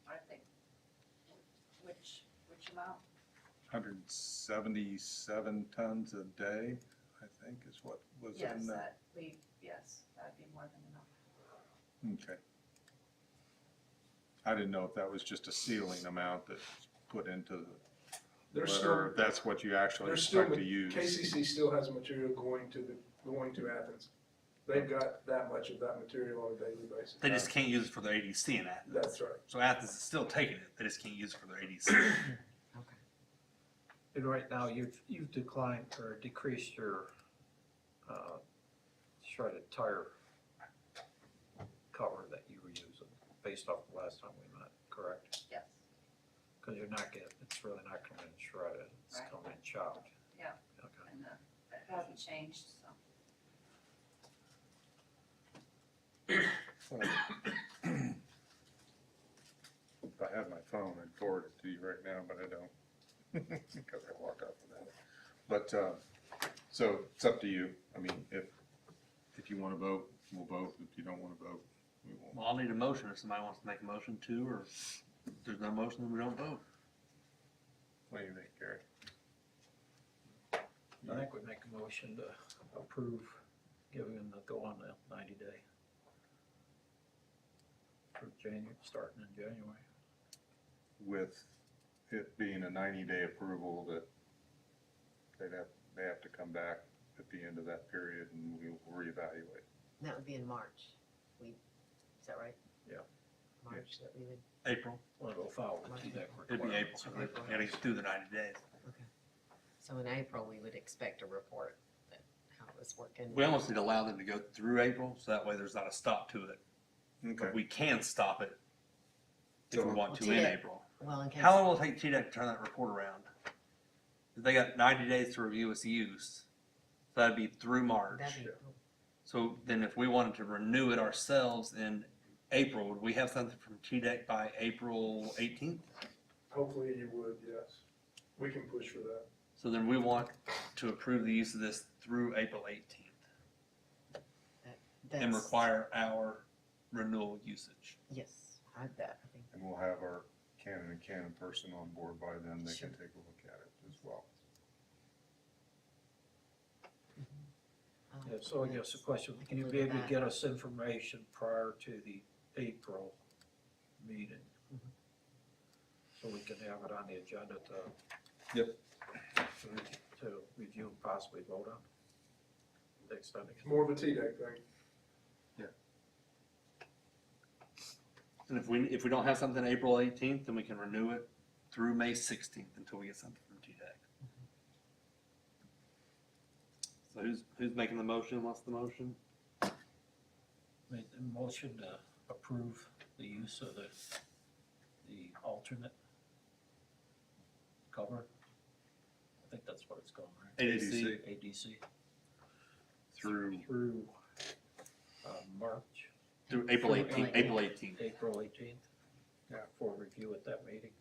I think, which amount? 177 tons a day, I think is what was Yes, in that. yes, that'd be more than enough. Okay. I didn't know if that was just a ceiling amount that's put into There's whether that's what you actually There's still, expect to use. KCC still has material going to Athens. They've got that much of that material on a daily basis. They just can't use it for their ADC in Athens. That's right. So Athens is still taking it, they just can't use it for their ADC. And right now, you've declined or decreased your, shredded tire cover that you were using based off the last time we met, correct? Yes. Cause you're not getting, it's really not coming in shredded, it's Right. coming in chopped. Yeah. Okay. And that hasn't changed, so. If I had my phone, I'd forward it to you right now, but I don't, because I walked off without it. But, so it's up to you. I mean, if you wanna vote, we'll vote. If you don't wanna vote, we won't. Well, I'll need a motion if somebody wants to make a motion too, or if there's no motion, then we don't vote. What do you think, Gary? I think we make a motion to approve giving them the go on the 90-day. For starting in January. With it being a 90-day approval, that they have to come back at the end of that period and we'll reevaluate. That would be in March. Is that right? Yeah. March that we would, April, We'll go follow the TDEC it'd be requirements. April, we gotta get through the 90 days. so in April, we would expect a report that how it was working. We almost need to allow them to go through April, so that way there's not a stop to it. Okay. But we can stop it if we So- want to in TDEC. April. Well, in case. How long will it take TDEC to turn that report around? If they got 90 days to review its use, so that'd be through March. That'd be, So then if we wanted to renew it ourselves in April, would we have something from TDEC by April 18th? Hopefully you would, yes. We can push for that. So then we want to approve the use of this through April 18th and that's, require our renewal usage. yes, I think. And we'll have our Canon and Canon person on board by then. They Sure. can take a look at it as well. Yeah, so I guess the question, can you be able to get us information prior to the April meeting? So we can have it on the agenda to. Yep. To review and possibly vote on. The extending. It's more of a TDEC thing. And if we don't have something April 18th, then we can renew it through May 16th until we get something from TDEC. So who's making the motion? What's the motion? Made the motion to approve the use of the alternate cover. I think that's what it's called, right? ADC. ADC. Through Through, March. Through April 18th. April 18th. April 18th. Yeah. For review at that meeting.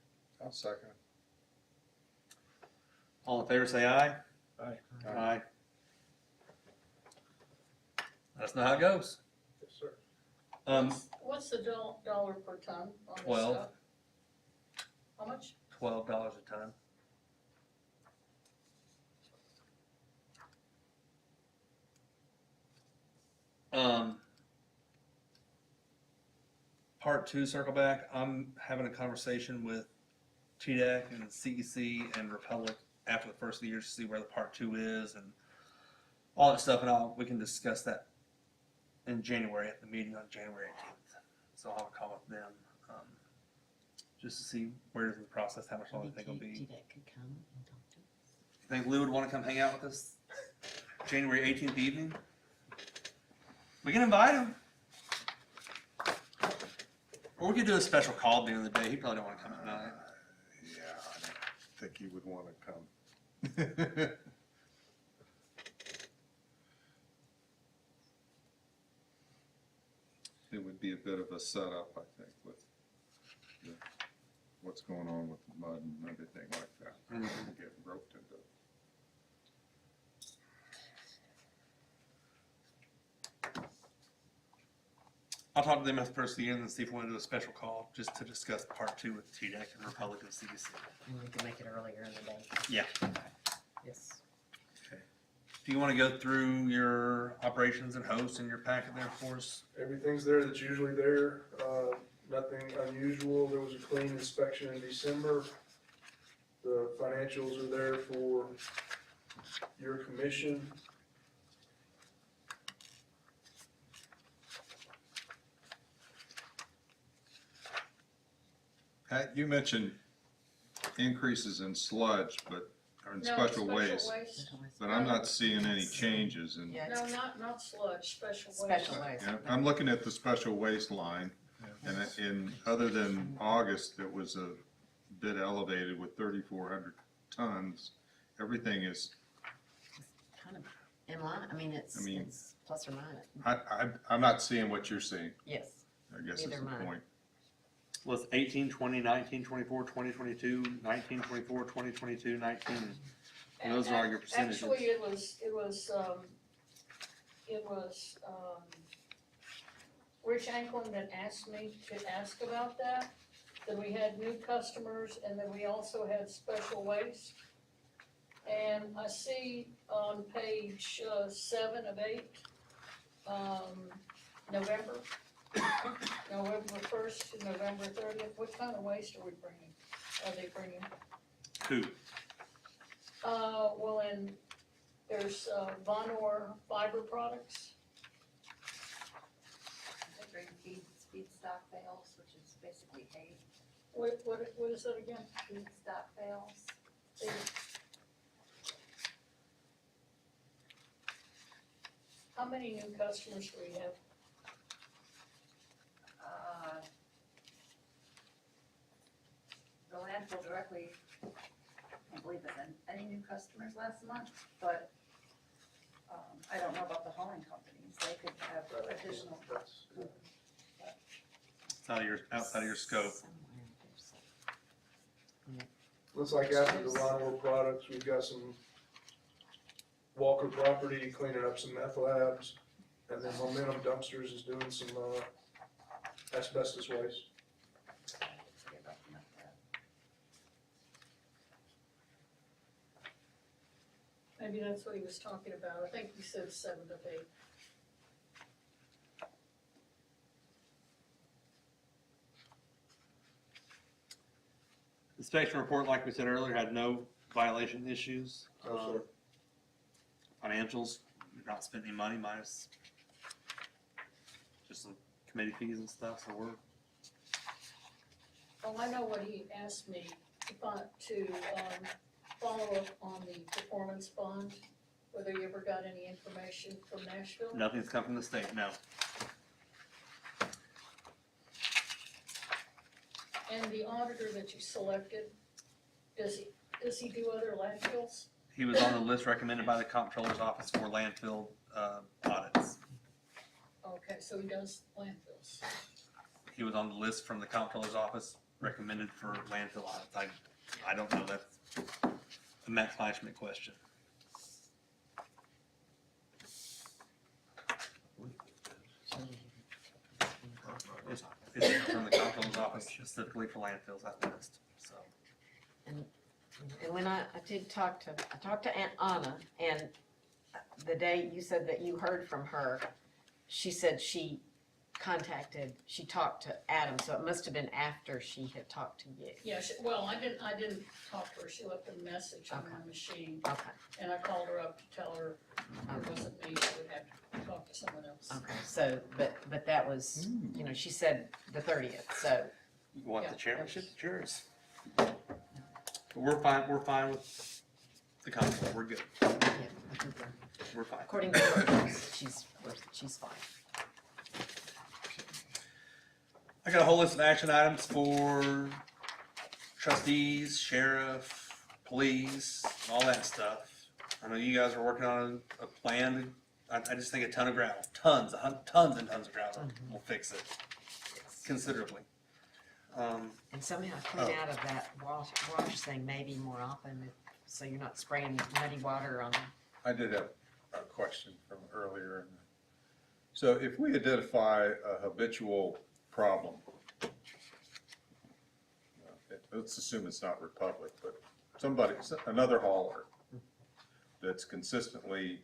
I'll second it. All in favor, say aye. Aye. Aye. Let us know how it goes. Yes, sir. What's the dollar per ton on this 12. stuff? How much? $12 a ton. Part two, circle back. I'm having a conversation with TDEC and CEC and Republic after the first of the year to see where the part two is and all that stuff, and we can discuss that in January at the meeting on January 18th. So I'll have a call with them, just to see where it is in the process, how much longer they think it'll be. TDEC could come and talk to us. You think Lou would want to come hang out with us January 18th evening? We can invite him. Or we could do a special call at the end of the day. He probably don't want to come tonight. Yeah, I think he would want to come. It would be a bit of a setup, I think, with what's going on with the mud and everything like that. We'll get roped into it. I'll talk to them at the first of the year and see if we want to do a special call just to discuss part two with TDEC and Republican CDC. And we can make it earlier in the day. Yeah. Yes. Do you want to go through your operations and hosts in your packet there for us? Everything's there that's usually there, nothing unusual. There was a clean inspection in December. The financials are there for your commission. Pat, you mentioned increases in sludge, or in No, special waste, but I'm not seeing any changes in. Yeah, No, not sludge, special waste. special waste. Yeah, I'm looking at the special waste line, and other than August, it was a bit elevated with 3,400 tons. Everything is, Kind of in line, I mean, I mean- it's plus or minus, I'm not seeing what you're seeing, yes. I guess is Neither the am I. point. Well, it's 18, 20, 19, 24, 20, 22, 19, 24, 20, 22, 19. And those are all your percentages. Actually, it was, Rich Anklin that asked me to ask about that we had new customers, and then we also had special waste. And I see on page 7 of 8, November 1st to November 30th, what kind of waste are they bringing? Who? Well, and there's Vonor fiber products. They bring feedstock bales, which is basically hay. What is that again? Feedstock bales. How many new customers do we have? The landfill directly, I don't believe it had any new customers last month, but, I don't know about the hauling companies, they could have additional. It's outside of your scope. Looks like after the Lawnmower products, we've got some Walker property cleaning up some meth labs, and then Momentum Dumpsters is doing some, asbestos waste. Maybe that's what he was talking about. I think he said 7 of 8. Inspection report, like we said earlier, had no violation issues. No, sir. Financials, you're not spending any money minus just some committee fees and stuff, so we're, Oh, I know what he asked me to follow up on the performance bond, whether you ever got any information from Nashville? nothing's come from the state, no. And the auditor that you selected, does he do other landfills? He was on the list recommended by the comptroller's office for landfill audits. Okay, so he does landfills. He was on the list from the comptroller's office recommended for landfill audits. I don't know, that's a Matt Fleischman question. It's from the comptroller's office specifically for landfills, that list, so. And when I talked to Aunt Anna, and the day you said that you heard from her, she said she talked to Adam, so it must have been after she had talked to you. Yeah, well, I didn't talk to her, she left a message on my machine, Okay, and I called her up to tell her it wasn't me, she would have to talk to someone else. okay, so, but that was, she said the 30th, so, You want the Yeah. chairmanship, it's yours. But we're fine with the comptroller, we're good, yeah, I think we're fine. according to her, she's fine. I got a whole list of action items for trustees, sheriff, police, all that stuff. I know you guys are working on a plan. I just think a ton of gravel, tons and tons of gravel will fix it considerably. And somehow clean out of that wash thing maybe more often, so you're not spraying muddy water on. I did have a question from earlier. So if we identify a habitual problem, let's assume it's not Republic, but another hauler that's consistently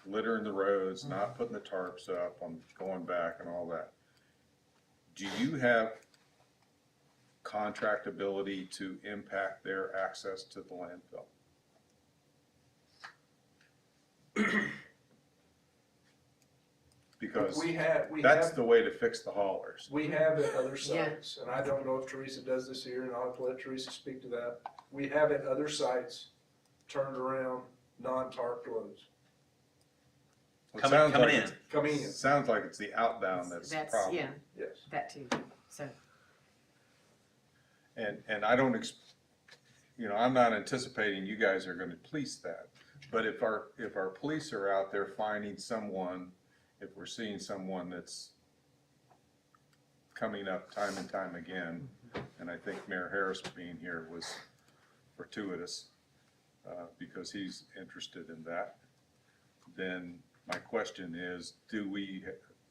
littering the roads, not putting the tarps up, on going back and all that. Do you have contract ability to impact their access to the landfill. Because We have that's the way to fix the haulers. We have at other Yeah. sites, and I don't know if Teresa does this here, and I'll have to let Teresa speak to that. We have at other sites turned around non-tarped loads. It Coming sounds like in. it's- Coming in, Sounds like it's the outbound that's the That's, problem. yeah, yes. that too, so. And I don't, I'm not anticipating you guys are gonna police that. But if our police are out there finding someone, if we're seeing someone that's coming up time and time again, and I think Mayor Harris being here was fortuitous, because he's interested in that, then my question is, do we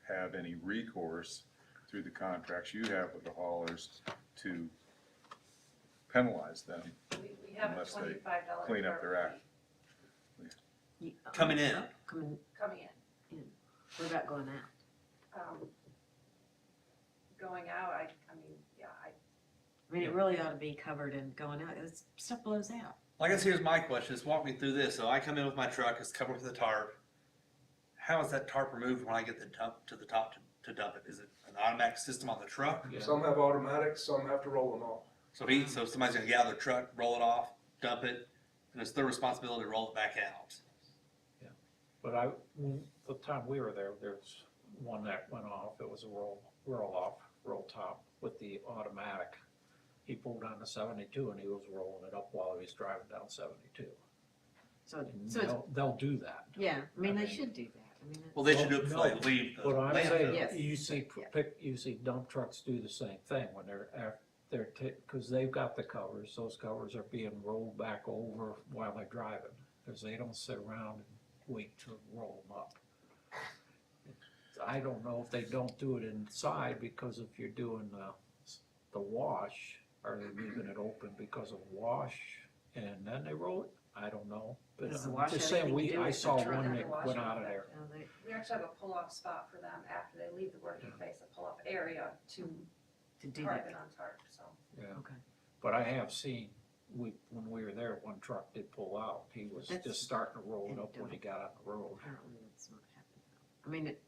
have any recourse through the contracts you have with the haulers to penalize them We have a unless they $25 clean up their act? Coming in. Coming, coming in. what about going out? Going out, I mean, yeah, I mean, it really ought to be covered in going out, it's, stuff blows out. Well, I guess here's my question, just walk me through this. So I come in with my truck, it's covered with a tarp. How is that tarp removed when I get to the top to dump it? Is it an automatic system on the truck? Yeah. Some have automatics, some have to roll them off. So somebody's gonna get out of their truck, roll it off, dump it, and it's their responsibility to roll it back out. But the time we were there, there's one that went off, it was a roll top with the automatic. He pulled on the 72 and he was rolling it up while he was driving down 72. So, And so it's, they'll do that. yeah, I mean, I they mean- should do that, I mean, Well, they should do it before No, they leave the But I'm landfill. saying, Yes. you see dump trucks do the same thing when cause they've got the covers, those covers are being rolled back over while they're driving. Cause they don't sit around and wait to roll them up. I don't know if they don't do it inside, because if you're doing the wash, are they leaving it open because of wash and then they roll it? I don't know, but does the I'm wash just have saying, anything to do I with the saw truck? one The that wash went has out of that. there. we actually have a pull-off spot for them after they leave the working place, a pull-off area to to do tarp that, it on tarp, so. Yeah, okay. but I have seen, when we were there, one truck did pull out. He was That's- just starting to roll it up when he got on the road. Apparently that's not happening. I mean, it,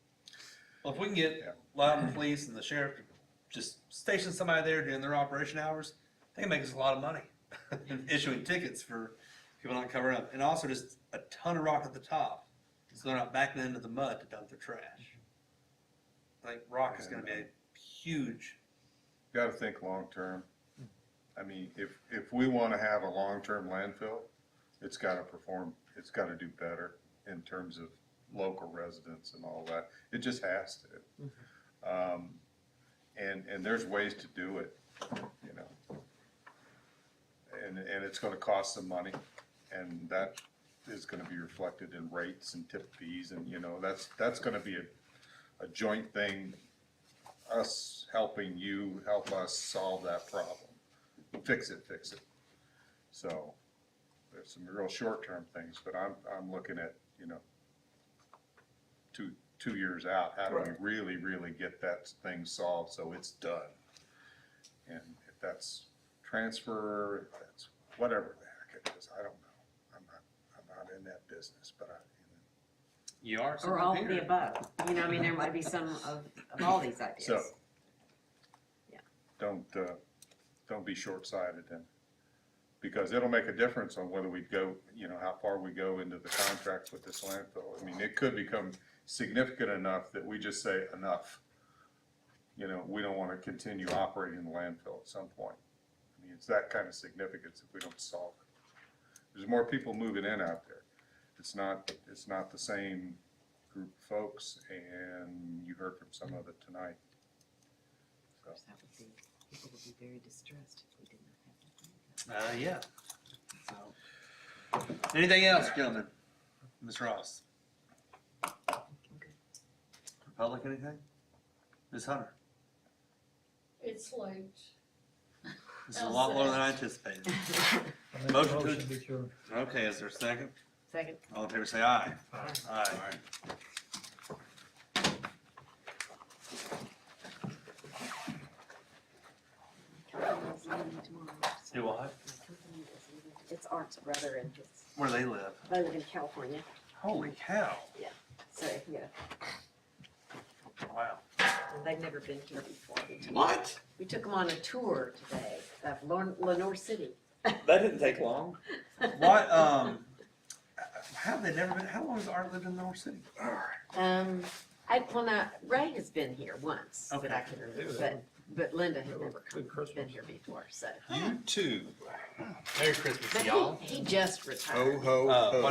Well, if we can get Loudon Police and the sheriff to just station somebody there during their operation hours, they can make us a lot of money. Issuing tickets for people not covering up, and also just a ton of rock at the top, so they're not backing into the mud to dump their trash. I think rock is gonna be a huge, Gotta think long-term. I mean, if we wanna have a long-term landfill, it's gotta perform, it's gotta do better in terms of local residents and all that. It just has to. And there's ways to do it, you know. And it's gonna cost some money, and that is gonna be reflected in rates and tip fees, and, you know, that's gonna be a joint thing, us helping you, help us solve that problem. Fix it. So, there's some real short-term things, but I'm looking at, you know, two years out, how do we really, really get that thing solved so it's done? And if that's transfer, if that's whatever the heck it is, I don't know. I'm not in that business, but you are. or all of the above, you know, I mean, there might be some of all these ideas. So- Yeah. don't be short-sighted then. Because it'll make a difference on whether we go, you know, how far we go into the contract with this landfill. I mean, it could become significant enough that we just say enough. You know, we don't wanna continue operating the landfill at some point. I mean, it's that kind of significance if we don't solve it. There's more people moving in out there. It's not the same group of folks, and you heard from some of it tonight. Of course, that would be, people would be very distressed if we did not have that. Yeah. So, anything else, gentlemen? Ms. Ross? Public, anything? Ms. Hunter? It's late. This is a lot more than I anticipated. I make a Motion to- motion to adjourn. Okay, is there a second? Second. All in favor, say aye. Aye. Aye. Do what? It's Art's brother and his, Where they live? they live in California, Holy cow. so, yeah, Wow. and they've never been here before. What? We took them on a tour today of Lenore City. That didn't take long. What, how have they never been, how long has Art lived in North City? Ray has been here once, that I Okay. can remember, but Linda had never been here before, so. You too. Merry Christmas But he just retired. Ho, ho, ho. What